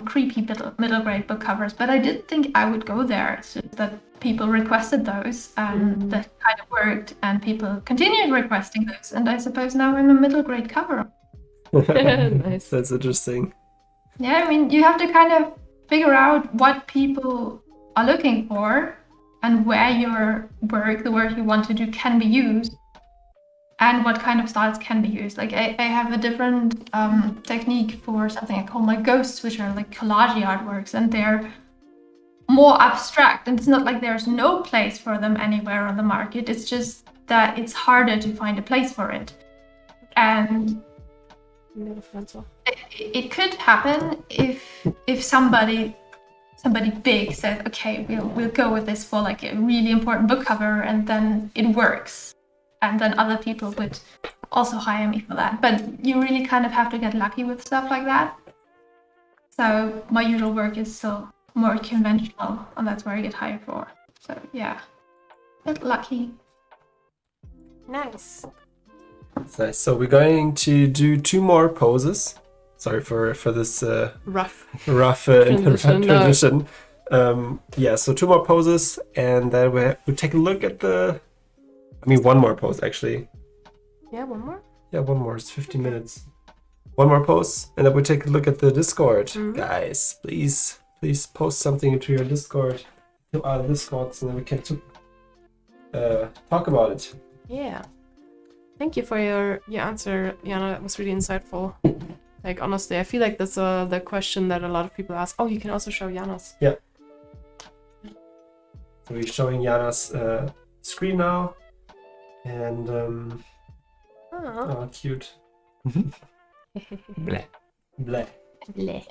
D: creepy middle grade book covers, but I didn't think I would go there. It's just that people requested those, and that kind of worked, and people continued requesting those, and I suppose now I'm a middle grade cover.
B: Nice.
E: That's interesting.
D: Yeah, I mean, you have to kind of figure out what people are looking for and where your work, the work you want to do, can be used, and what kind of styles can be used. Like I have a different technique for something I call my ghosts, which are like collage artworks, and they're more abstract, and it's not like there's no place for them anywhere on the market. It's just that it's harder to find a place for it. And it could happen if somebody big says, okay, we'll go with this for like a really important book cover, and then it works, and then other people would also hire me for that. But you really kind of have to get lucky with stuff like that. So my usual work is still more conventional, and that's where I get hired for. So yeah, a bit lucky.
B: Nice.
E: Nice. So we're going to do 2 more poses. Sorry for this
B: Rough.
E: rough
B: Transition, no.
E: transition. Yeah, so 2 more poses, and then we'll take a look at one more pose actually.
B: Yeah, one more.
E: Yeah, one more. It's 15 minutes. One more pose, and then we'll take a look at the Discord. Guys, please post something into your Discord, to our Discords, and then we can talk about it.
B: Yeah. Thank you for your answer, Jana. That was really insightful. Like, honestly, I feel like that's the question that a lot of people ask. Oh, you can also show Jana's.
E: Yeah. So we're showing Jana's screen now, and oh, cute.
C: Bleh.
E: Bleh.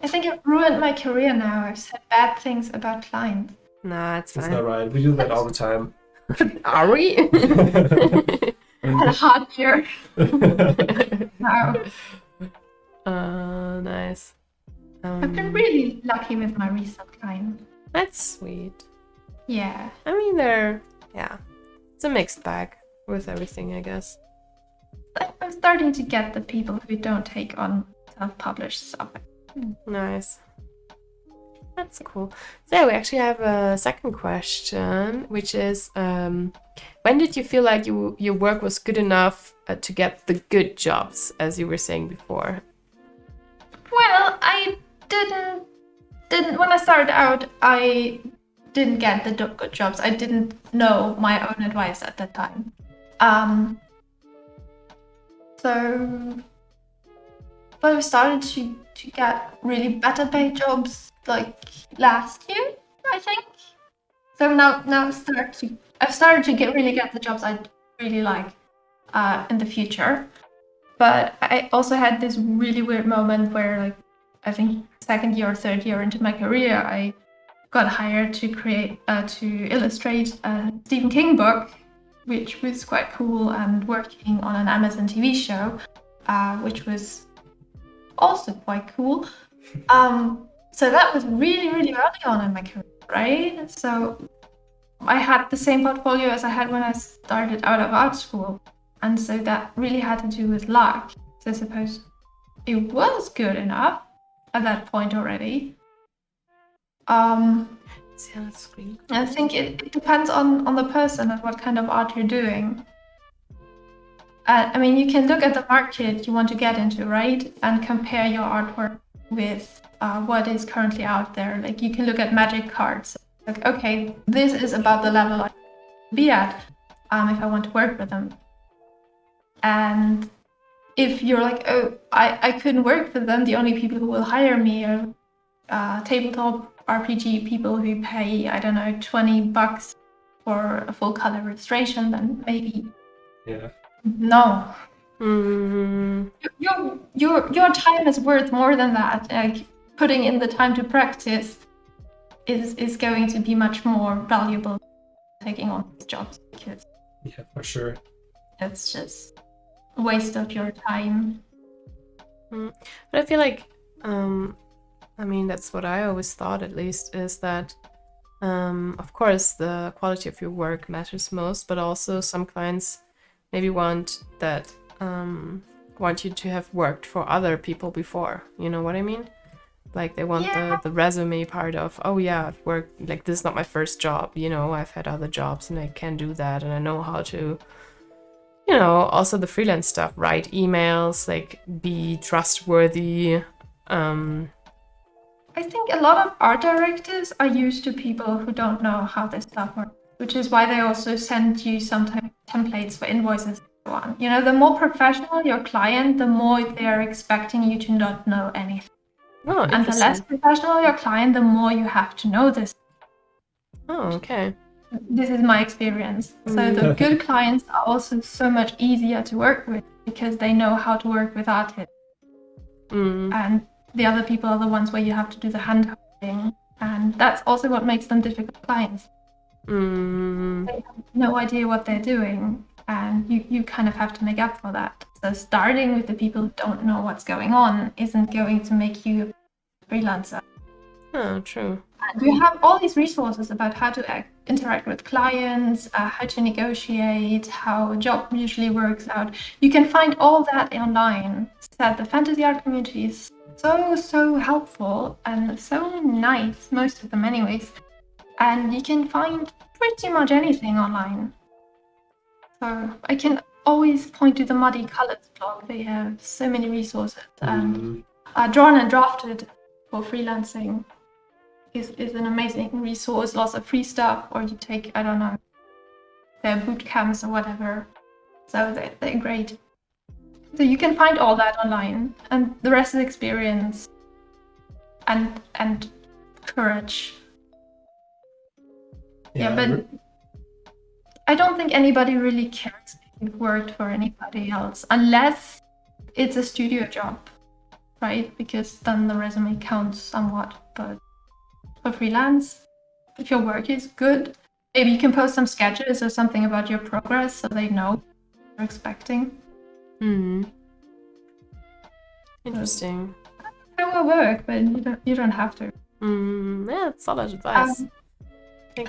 D: I think I've ruined my career now. I've said bad things about clients.
B: Nah, it's
E: It's
B: fine.
E: not right. We do that all the time.
B: Are we?
D: I had a hard year. Wow.
B: Nice.
D: I've been really lucky with my recent clients.
B: That's sweet.
D: Yeah.
B: I mean, it's a mixed bag with everything, I guess.
D: I'm starting to get the people who don't take on self-published stuff.
B: Nice. That's cool. So we actually have a second question, which is, when did you feel like your work was good enough to get the good jobs, as you were saying before?
D: Well, I didn't. When I started out, I didn't get the good jobs. I didn't know my own advice at that time. But I started to get really better paid jobs like last year, I think. So now I've started to get the jobs I really like in the future. But I also had this really weird moment where, like, I think second year or third year into my career, I got hired to illustrate a Stephen King book, which was quite cool, and working on an Amazon TV show, which was also quite cool. So that was really, really early on in my career, right? So I had the same portfolio as I had when I started out of art school. And so that really had to do with luck. So I suppose it was good enough at that point already.
B: See on the screen.
D: I think it depends on the person and what kind of art you're doing. I mean, you can look at the market you want to get into, right? And compare your artwork with what is currently out there. Like, you can look at magic cards. Like, okay, this is about the level I want to be at if I want to work with them. And if you're like, oh, I couldn't work with them, the only people who will hire me are tabletop RPG people who pay, I don't know, $20 for a full color illustration, then maybe.
E: Yeah.
D: No.
B: Mm.
D: Your time is worth more than that. Like, putting in the time to practice is going to be much more valuable than taking on these jobs, because
E: Yeah, for sure.
D: it's just a waste of your time.
B: But I feel like, I mean, that's what I always thought, at least, is that, of course, the quality of your work matters most, but also some clients maybe want you to have worked for other people before. You know what I mean? Like, they want the resume part of, oh yeah, I've worked, like, this is not my first job, you know, I've had other jobs and I can do that, and I know how to, you know, also the freelance stuff, write emails, like, be trustworthy.
D: I think a lot of art directors are used to people who don't know how this stuff works, which is why they also send you sometimes templates for invoices and so on. You know, the more professional your client, the more they're expecting you to not know anything.
B: Oh,
D: And the less professional your client, the more you have to know this.
B: Oh, okay.
D: This is my experience. So the good clients are also so much easier to work with because they know how to work with artists. And the other people are the ones where you have to do the hand-holding. And that's also what makes them difficult clients. They have no idea what they're doing. And you kind of have to make up for that. So starting with the people who don't know what's going on isn't going to make you a freelancer.
B: Oh, true.
D: And you have all these resources about how to interact with clients, how to negotiate, how a job usually works out. You can find all that online. So the fantasy art community is so helpful and so nice, most of them anyways. And you can find pretty much anything online. So I can always point to the Muddy Colors blog. They have so many resources. And Drawn and Drafted for freelancing is an amazing resource. Lots of free stuff, or you take, I don't know, their boot camps or whatever. So they're great. So you can find all that online, and the rest is experience and courage. Yeah, but I don't think anybody really cares if you've worked for anybody else, unless it's a studio job, right? Because then the resume counts somewhat. But for freelance, if your work is good, maybe you can post some sketches or something about your progress so they know what you're expecting.
B: Interesting.
D: It will work, but you don't have to.
B: Yeah, it's solid advice.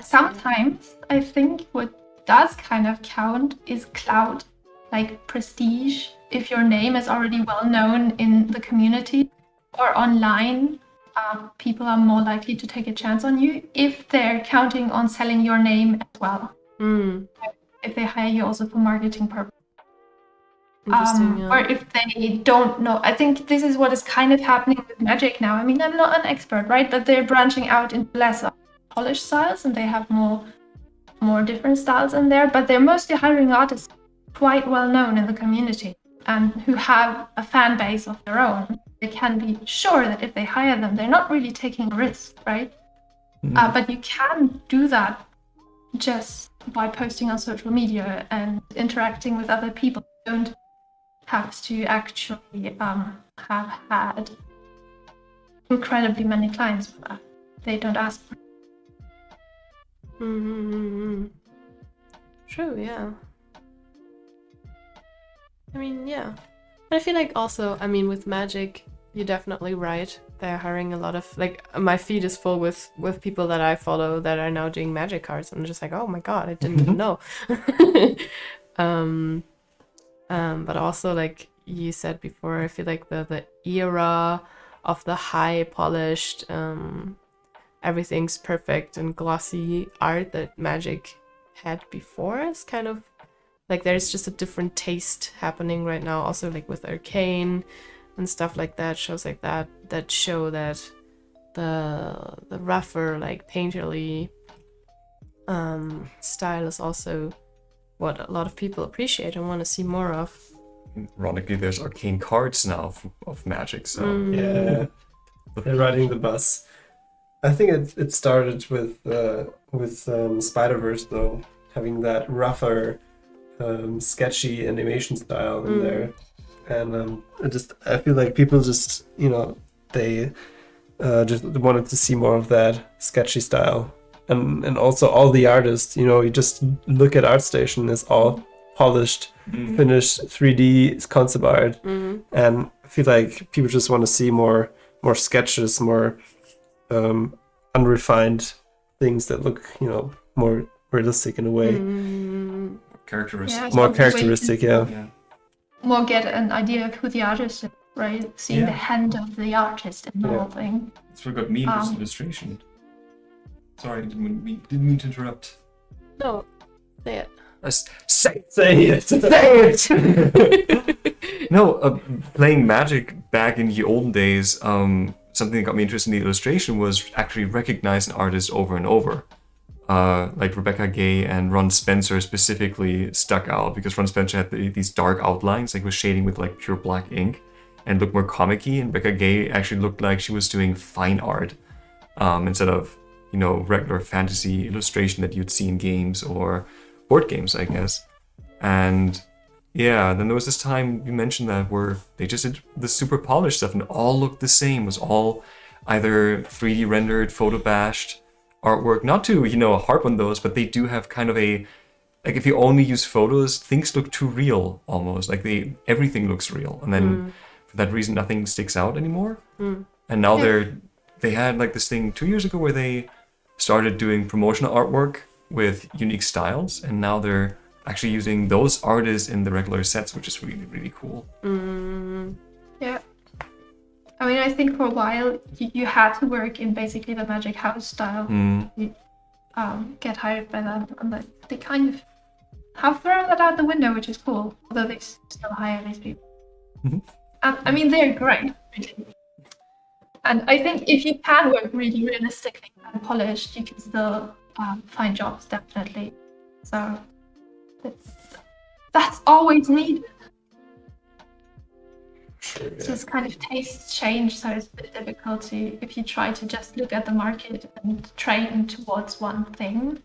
D: Sometimes I think what does kind of count is clout, like prestige. If your name is already well known in the community or online, people are more likely to take a chance on you if they're counting on selling your name as well. If they hire you also for marketing purposes. Or if they don't know. I think this is what is kind of happening with Magic now. I mean, I'm not an expert, right? But they're branching out into less polished styles, and they have more different styles in there. But they're mostly hiring artists quite well known in the community and who have a fan base of their own. They can be sure that if they hire them, they're not really taking a risk, right? But you can do that just by posting on social media and interacting with other people. You don't have to actually have had incredibly many clients for that. They don't ask for it.
B: True, yeah. I mean, yeah. I feel like also, I mean, with Magic, you're definitely right. They're hiring a lot of, like, my feed is full with people that I follow that are now doing Magic cards. And I'm just like, oh my god, I didn't even know. But also, like you said before, I feel like the era of the high polished, everything's perfect and glossy art that Magic had before is kind of like there's just a different taste happening right now. Also, like with Arcane and stuff like that, shows like that show that the rougher, like painterly style is also what a lot of people appreciate and want to see more of.
C: Ironically, there's arcane cards now of Magic, so
E: Yeah, they're riding the bus. I think it started with Spider-Verse though, having that rougher, sketchy animation style in there, and I feel like people just they just wanted to see more of that sketchy style, and also all the artists, you just look at ArtStation, it's all polished, finished 3D concept art, and I feel like people just want to see more sketches, more unrefined things that look more realistic in a way.
C: Characteristic.
D: Yeah,
E: More characteristic, yeah.
D: More get an idea of who the artist is, right? Seeing the hand of the artist in the whole thing.
C: It's forgot me in this illustration. Sorry, didn't mean to interrupt.
B: No, say it.
C: Say
E: Say it!
C: No, playing Magic back in the olden days, something that got me interested in the illustration was actually recognize an artist over and over. Like Rebecca Gay and Ron Spencer specifically stuck out because Ron Spencer had these dark outlines, like was shading with like pure black ink and looked more comic-y, and Rebecca Gay actually looked like she was doing fine art instead of, regular fantasy illustration that you'd see in games or board games, I guess. And yeah, then there was this time you mentioned that where they just did the super polished stuff and it all looked the same. It was all either 3D rendered, photo bashed artwork. Not to, harp on those, but they do have kind of a, like if you only use photos, things look too real almost. Like everything looks real. And then for that reason, nothing sticks out anymore. And now they're they had like this thing 2 years ago where they started doing promotional artwork with unique styles, and now they're actually using those artists in the regular sets, which is really, really cool.
D: Yeah. I mean, I think for a while you had to work in basically the Magic House style. You get hired by them, and then they kind of have thrown that out the window, which is cool, although they still hire these people. I mean, they're great, really. And I think if you can work really realistically and polished, you can still find jobs, definitely. So that's always needed.
E: Sure,
D: It's
E: yeah.
D: just kind of tastes change, so it's a bit difficult to, if you try to just look at the market and train towards one thing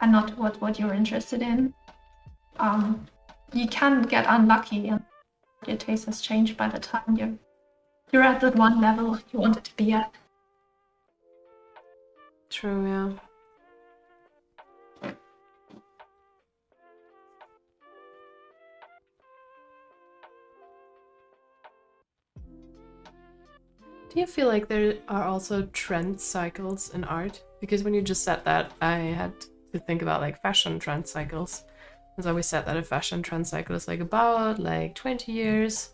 D: and not towards what you're interested in. You can get unlucky and your taste has changed by the time you're at that one level you wanted to be at.
B: True, yeah. Do you feel like there are also trend cycles in art? Because when you just said that, I had to think about like fashion trend cycles. There's always said that a fashion trend cycle is like about like 20 years.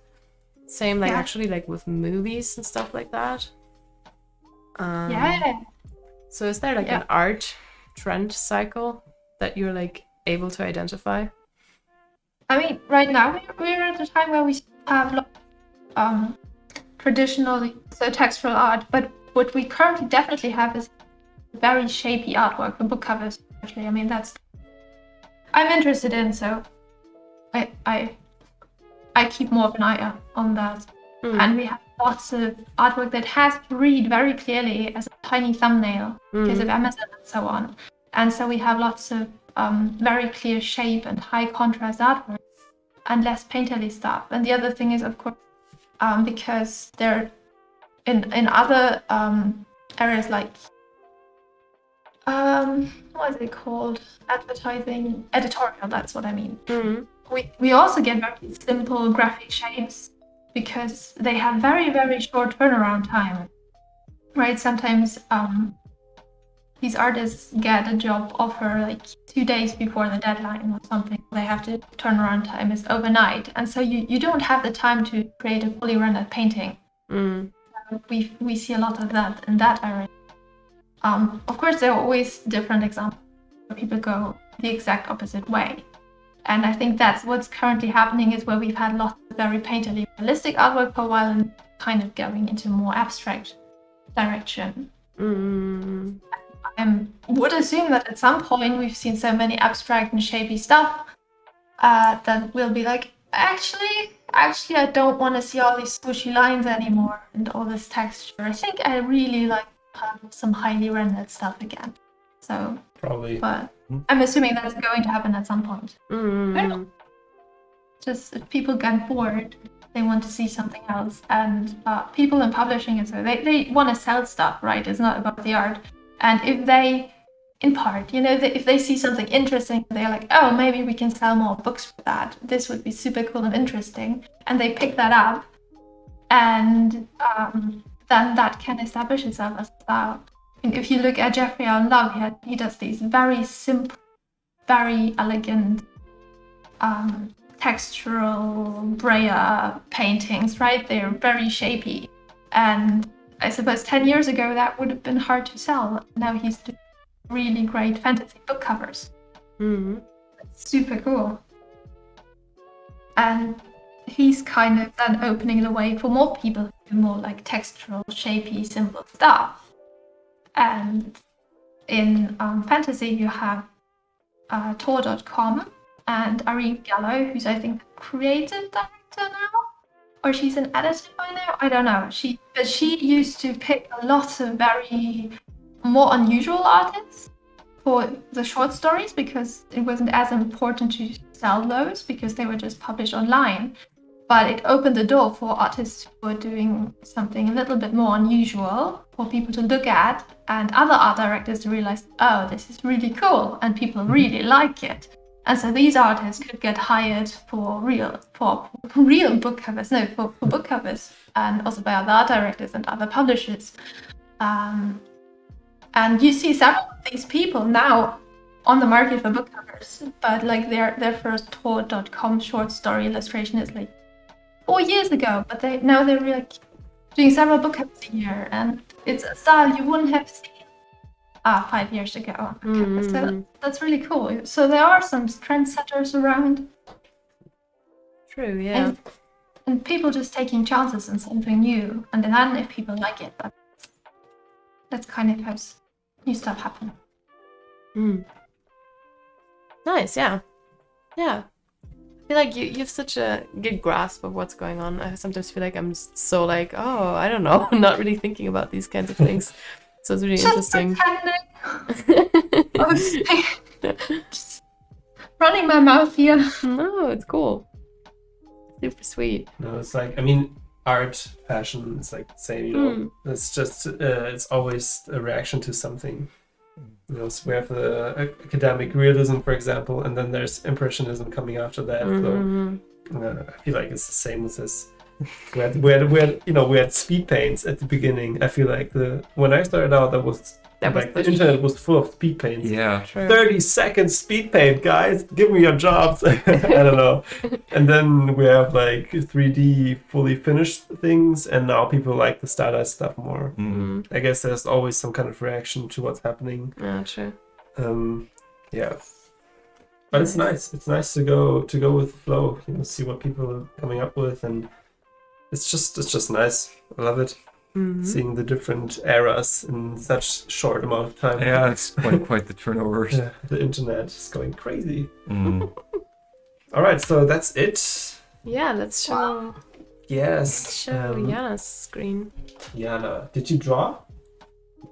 B: Same like
D: Yeah.
B: actually like with movies and stuff like that.
D: Yeah.
B: So is there like
D: Yeah.
B: an art trend cycle that you're like able to identify?
D: I mean, right now we're at a time where we have traditionally so textural art, but what we currently definitely have is very shapy artwork for book covers. Actually, I mean I'm interested in, so I keep more of an eye on that. And we have lots of artwork that has to read very clearly as a tiny thumbnail because of Amazon and so on. And so we have lots of very clear shape and high contrast artwork and less painterly stuff. And the other thing is, of course, because they're in other areas like what is it called? Advertising, editorial, that's what I mean. We also get very simple graphic shapes because they have very, very short turnaround time, right? Sometimes these artists get a job offer like 2 days before the deadline or something. They have to turnaround time is overnight. And so you don't have the time to create a fully rendered painting. We see a lot of that in that area. Of course, there are always different examples where people go the exact opposite way. And I think that's what's currently happening is where we've had lots of very painterly realistic artwork for a while and kind of going into a more abstract direction. I would assume that at some point we've seen so many abstract and shapy stuff that we'll be like, actually, I don't want to see all these squishy lines anymore and all this texture. I think I really like some highly rendered stuff again. So
E: Probably.
D: but I'm assuming that's going to happen at some point. I don't know. Just if people get bored, they want to see something else. And people in publishing and so they want to sell stuff, right? It's not about the art. And if they, in part, if they see something interesting, they're like, oh, maybe we can sell more books for that. This would be super cool and interesting. And they pick that up. And then that can establish itself as a style. And if you look at Jeffrey Allen Love, he does these very simple, very elegant, textural Breya paintings, right? They're very shapy. And I suppose 10 years ago that would have been hard to sell. Now he's doing really great fantasy book covers. It's super cool. And he's kind of then opening the way for more people to do more like textural, shapy, simple stuff. And in fantasy, you have Tor.com and Ari Gallo, who's I think creative director now, or she's an editor by now. I don't know. She used to pick a lot of very more unusual artists for the short stories because it wasn't as important to sell those because they were just published online. But it opened the door for artists who were doing something a little bit more unusual for people to look at and other art directors to realize, oh, this is really cool and people really like it. And so these artists could get hired for real book covers, for book covers, and also by other art directors and other publishers. And you see several of these people now on the market for book covers, but like their first Tor.com short story illustration is like 4 years ago, but they're like doing several book covers a year, and it's a style you wouldn't have seen 5 years ago. So that's really cool. So there are some trendsetters around.
B: True, yeah.
D: And people just taking chances in something new, and then if people like it, that's kind of how new stuff happens.
B: Nice, yeah. Yeah. I feel like you have such a good grasp of what's going on. I sometimes feel like I'm so like, oh, I don't know, not really thinking about these kinds of things. So it's really
D: Just
B: interesting.
D: pretending. I was just running my mouth here.
B: No, it's cool. Super sweet.
E: No, it's like, I mean, art, fashion, it's like the same, you know. It's just, it's always a reaction to something. You know, so we have the academic realism, for example, and then there's impressionism coming after that. So I feel like it's the same with this. We had speed paints at the beginning. I feel like when I started out, the internet was full of speed paints.
C: Yeah.
B: True.
E: 30-second speed paint, guys. Give me your jobs. I don't know. And then we have like 3D fully finished things, and now people like the stylized stuff more. I guess there's always some kind of reaction to what's happening.
B: Yeah, true.
E: Yeah. But it's nice. It's nice to go with the flow. You know, see what people are coming up with, and it's just nice. I love it. Seeing the different eras in such short amount of time.
C: Yeah, it's quite the turnover.
E: Yeah, the internet is going crazy. All right, so that's it.
B: Yeah, let's show
E: Yes.
B: Jana's screen.
E: Jana, did you draw?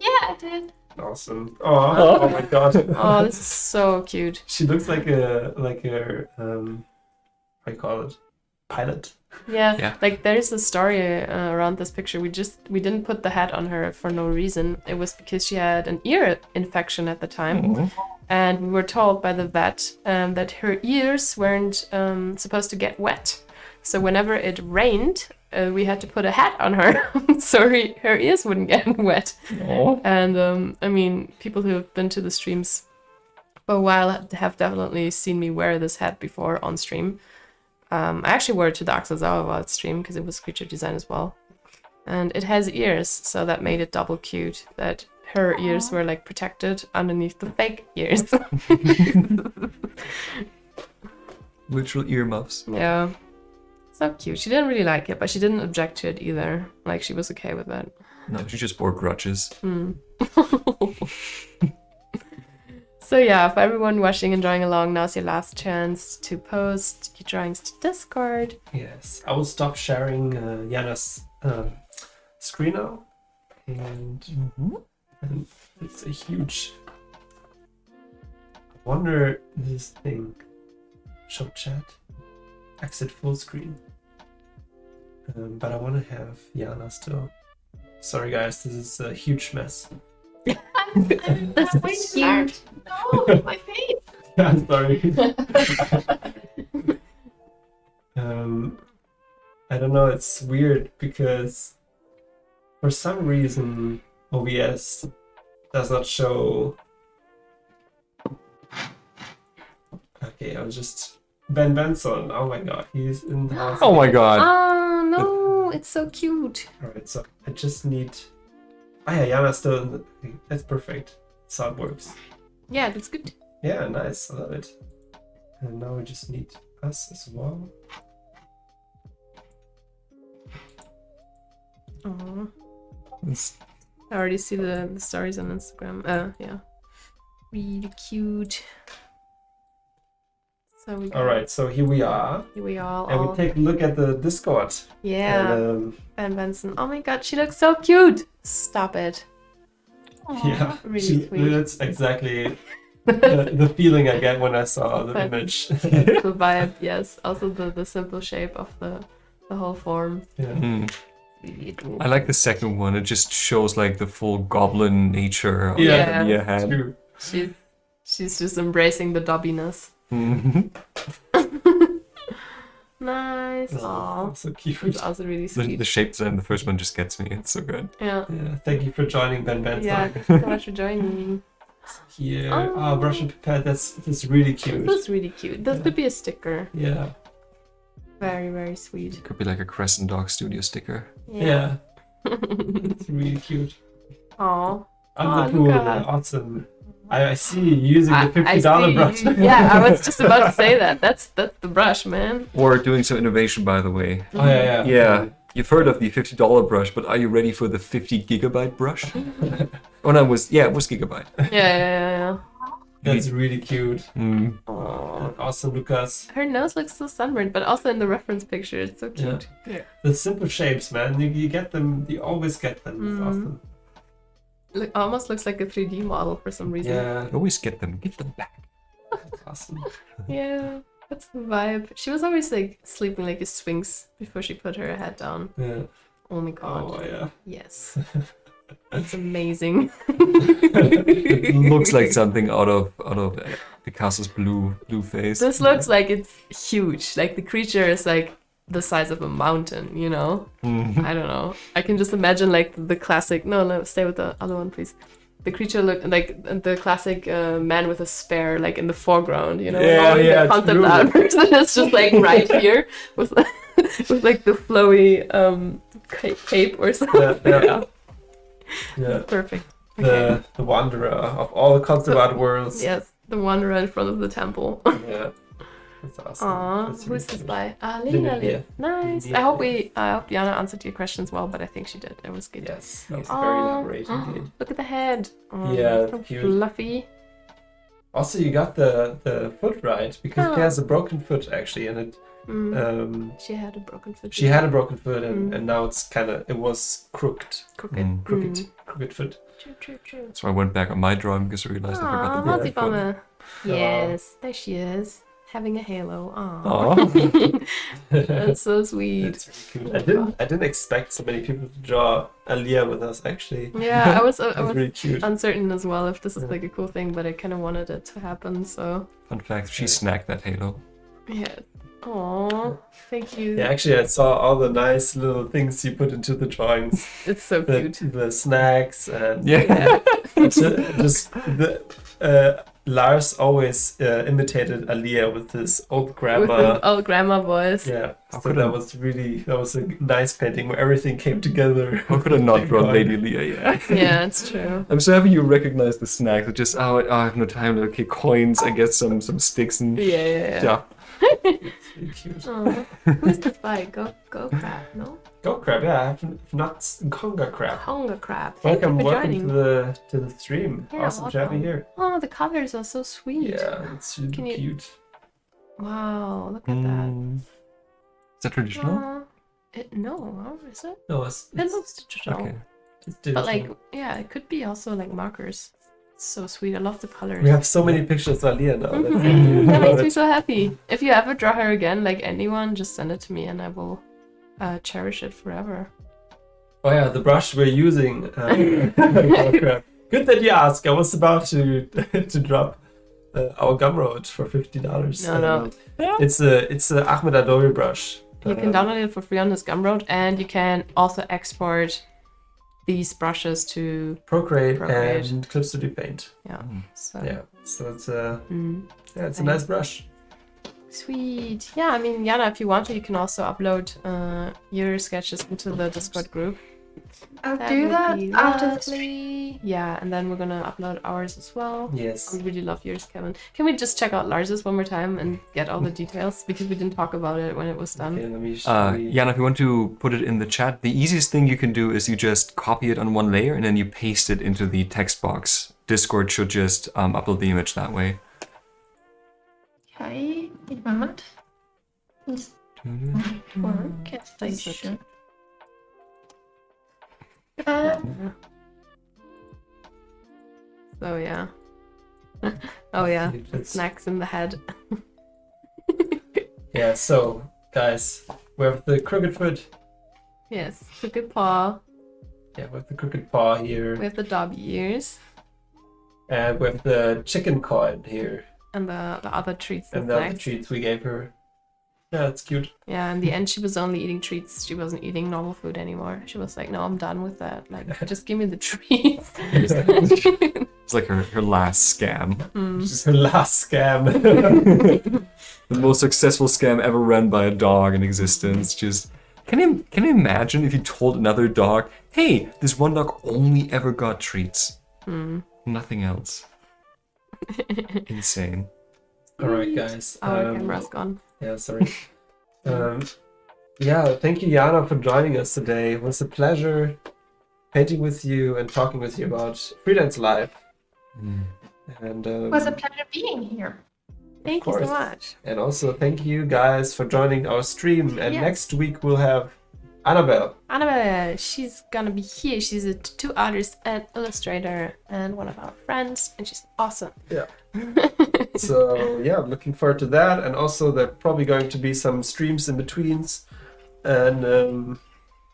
D: Yeah, I did.
E: Awesome. Oh my god.
B: Oh, this is so cute.
E: She looks like a how do you call it? Pilot.
B: Yeah, like there's a story around this picture. We didn't put the hat on her for no reason. It was because she had an ear infection at the time, and we were told by the vet that her ears weren't supposed to get wet. So whenever it rained, we had to put a hat on her so her ears wouldn't get wet. And I mean, people who have been to the streams for a while have definitely seen me wear this hat before on stream. I actually wore it to the Axel stream because it was creature design as well. And it has ears, so that made it double cute that her ears were like protected underneath the fake ears.
C: Literal earmuffs.
B: Yeah. So cute. She didn't really like it, but she didn't object to it either. Like, she was okay with it.
C: No, she just bore grudges.
B: So yeah, for everyone watching and drawing along, now's your last chance to post your drawings to Discord.
E: Yes, I will stop sharing Jana's screen now, and it's a huge. I wonder this thing. Show chat, exit full screen. But I want to have Jana still. Sorry guys, this is a huge mess.
B: That's
D: Wait,
B: cute.
D: no, my face.
E: Yeah, sorry. I don't know, it's weird because for some reason OBS does not show. Okay, I'll just Ben Benson. Oh my god, he's in the house.
C: Oh my god.
B: Oh no, it's so cute.
E: Alright, so I just need. Ah, yeah, Jana's still in the. That's perfect. That's how it works.
B: Yeah, that's good.
E: Yeah, nice. I love it. And now we just need us as well.
B: Oh, I already see the stories on Instagram. Yeah, really cute. So we
E: All right, so here we are,
B: Here we all.
E: and we take a look at the Discord.
B: Yeah.
E: And,
B: Ben Benson. Oh my god, she looks so cute. Stop it.
E: yeah,
B: Really sweet.
E: that's exactly the feeling I get when I saw the
B: But-
E: image.
B: The vibe, yes. Also the simple shape of the whole form.
E: Yeah.
B: Really adorable.
C: I like the second one. It just shows like the full goblin nature of
E: Yeah.
C: the head.
E: True.
B: She's just embracing the dobbiness. Nice. Aw.
A: So cute.
B: It's also really sweet.
C: The shape design, the first one just gets me. It's so good.
B: Yeah.
A: Yeah, thank you for joining, Ben Ben.
B: Yeah, thanks so much for joining.
A: Here,
B: Oh.
A: brush and pipette. That's really cute.
B: This is really cute. This could be a sticker.
A: Yeah.
B: Very, very sweet.
C: It could be like a Crescent Dog Studio sticker.
A: Yeah. It's really cute.
B: Aw.
A: I'm the
B: look
A: pool.
B: at-
A: Awesome. I see you using the
B: I
A: $50
B: see.
A: brush.
B: Yeah, I was just about to say that. That's the brush, man.
C: Or doing some innovation, by the way.
A: Oh yeah.
C: Yeah, you've heard of the $50 brush, but are you ready for the 50 gigabyte brush? Oh no, it was gigabyte.
B: Yeah.
A: That's really cute.
C: Mm.
B: Aw.
A: Awesome, Lucas.
B: Her nose looks so sunburned, but also in the reference picture, it's so cute.
A: The simple shapes, man. You get them. You always get them. It's awesome.
B: Almost looks like a 3D model for some reason.
A: Yeah.
C: You always get them. Give them back.
A: That's awesome.
B: Yeah, that's the vibe. She was always like sleeping like a sphinx before she put her head down.
A: Yeah.
B: Oh my god.
A: Oh yeah.
B: Yes. It's amazing.
C: It looks like something out of Picasso's blue face.
B: This looks like it's huge. Like the creature is like the size of a mountain, you know?
C: Mhm.
B: I don't know. I can just imagine like the classic. No, stay with the other one, please. The creature look like the classic man with a spear, like in the foreground, you know?
A: Yeah,
B: Always
A: yeah,
B: the concept
A: true.
B: art person is just like right here with with like the flowy cape or something.
A: Yeah. Yeah.
B: Perfect. Okay.
A: The wanderer of all the concept art worlds.
B: Yes, the wanderer in front of the temple.
A: Yeah. That's awesome.
B: Aw,
A: That's
B: who's
A: really
B: this
A: cute.
B: by?
A: Lina,
B: Lina.
A: yeah.
B: Nice.
A: Lina,
B: I hope Jana answered your questions well, but I think she did. It was good.
A: Yes. That was
B: Aw.
A: very elaborate indeed.
B: Look at the head. Oh,
A: Yeah,
B: so
A: cute.
B: fluffy.
A: Also, you got the foot right because
B: Oh.
A: he has a broken foot actually, and it
B: She had a broken foot.
A: she had a broken foot, and now it was crooked
B: crooked.
A: crooked foot.
B: True.
C: So I went back on my drawing because I realized I forgot
B: Aw,
C: the broken foot.
B: Marzipan. Yes, there she is, having a halo. Aw.
C: Aw.
B: That's so sweet.
A: It's really cute. I didn't expect so many people to draw Alya with us actually.
B: Yeah, I was
A: Really cute.
B: uncertain as well if this is like a cool thing, but I kind of wanted it to happen. So
C: Fun fact, she snagged that halo.
B: yeah. Aw, thank you.
A: Yeah, actually, I saw all the nice little things you put into the drawings.
B: It's so
A: The,
B: cute.
A: the snacks and
C: Yeah.
A: just Lars always imitated Alya with his old
B: With
A: grandma.
B: the old grandma voice.
A: Yeah,
C: How
A: so
C: could
A: that was a nice painting where everything came together.
C: How could I not draw Lady Leah? Yeah.
B: Yeah, it's true.
C: I'm so happy you recognize the snacks. It just I have no time. Okay, coins. I get some sticks and
B: Yeah.
A: It's really cute.
B: Aw. Who's this by? Go crab, no?
A: Go crab, yeah, I have not Conga crab.
B: Hunger crab. Thank
A: Welcome
B: you for
A: to
B: joining.
A: the stream.
B: Yeah,
A: Awesome to have you
B: welcome.
A: here.
B: Oh, the colors are so sweet.
A: Yeah, it's super
B: Can you-
A: cute.
B: Wow, look at that.
C: Is that traditional?
B: No, is it?
A: No,
B: It looks digital.
C: Okay.
A: it's
B: But
A: digital.
B: like, yeah, it could be also like markers. It's so sweet. I love the colors.
A: We have so many pictures of Alya now. That's
B: Mhm.
A: really cute.
B: That
A: Love
B: makes me
A: it.
B: so happy. If you ever draw her again, like anyone, just send it to me and I will cherish it forever.
A: Oh yeah, the brush we're using. Oh, crap. Good that you asked. I was about to drop our Gumroad for $50.
B: No.
A: It's a Ahmed Adobe brush.
B: You can download it for free on this Gumroad, and you can also export these brushes to
A: Procreate,
B: Procreate.
A: and Clip Studio Paint.
B: So
A: Yeah, so it's
B: mm,
A: it's a nice brush.
B: sweet. Yeah, I mean, Jana, if you want to, you can also upload your sketches into the Discord group.
D: I'll
B: That
D: do
B: would
D: that
B: be
D: after the stream.
B: lovely. Yeah, and then we're gonna upload ours as well.
A: Yes.
B: I really love yours, Kevin. Can we just check out Lars's one more time and get all the details? Because we didn't talk about it when it was done.
A: Okay, let me
C: Jan, if you want to put it in the chat, the easiest thing you can do is you just copy it on one layer and then you paste it into the text box. Discord should just upload the image that way.
D: Okay, wait a moment. This work at
B: Place it.
D: station.
B: So yeah. Oh yeah.
A: It's-
B: Snacks in the head.
A: Yeah, so guys, we have the crooked foot.
B: Yes. Crooked paw.
A: Yeah, we have the crooked paw here.
B: We have the doggy ears.
A: And we have the chicken coin here.
B: And the other treats and
A: And the other
B: snacks.
A: treats we gave her.
E: Yeah, it's cute.
B: Yeah, in the end, she was only eating treats. She wasn't eating normal food anymore. She was like, no, I'm done with that. Like, just give me the treats.
C: It's like her last scam.
E: Just her last scam.
C: The most successful scam ever run by a dog in existence. Just can you imagine if you told another dog, hey, this one dog only ever got treats, nothing else. Insane.
E: All right, guys.
B: Our camera's gone.
E: Yeah, sorry. Yeah, thank you, Jana, for joining us today. It was a pleasure painting with you and talking with you about freelance life. And
D: It was a pleasure being here.
B: Thank you so
E: course.
B: much.
E: and also thank you guys for joining our stream. And
B: Yes.
E: next week we'll have Annabelle.
B: Annabelle, she's gonna be here. She's a tattoo artist and illustrator and one of our friends, and she's awesome.
E: Yeah. So yeah, I'm looking forward to that. And also there are probably going to be some streams in betweens. And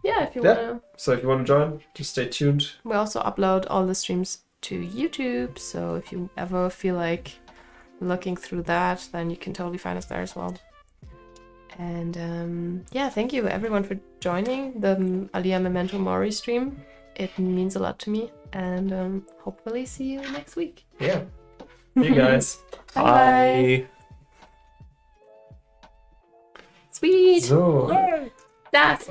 B: Yeah, if you
E: Yeah.
B: wanna.
E: so if you want to join, just stay tuned.
B: We also upload all the streams to YouTube, so if you ever feel like looking through that, then you can totally find us there as well. And yeah, thank you everyone for joining the Alya Memento Mori stream. It means a lot to me, and hopefully see you next week.
E: Yeah. See you guys.
B: Bye. Sweet.
E: So.
B: Das.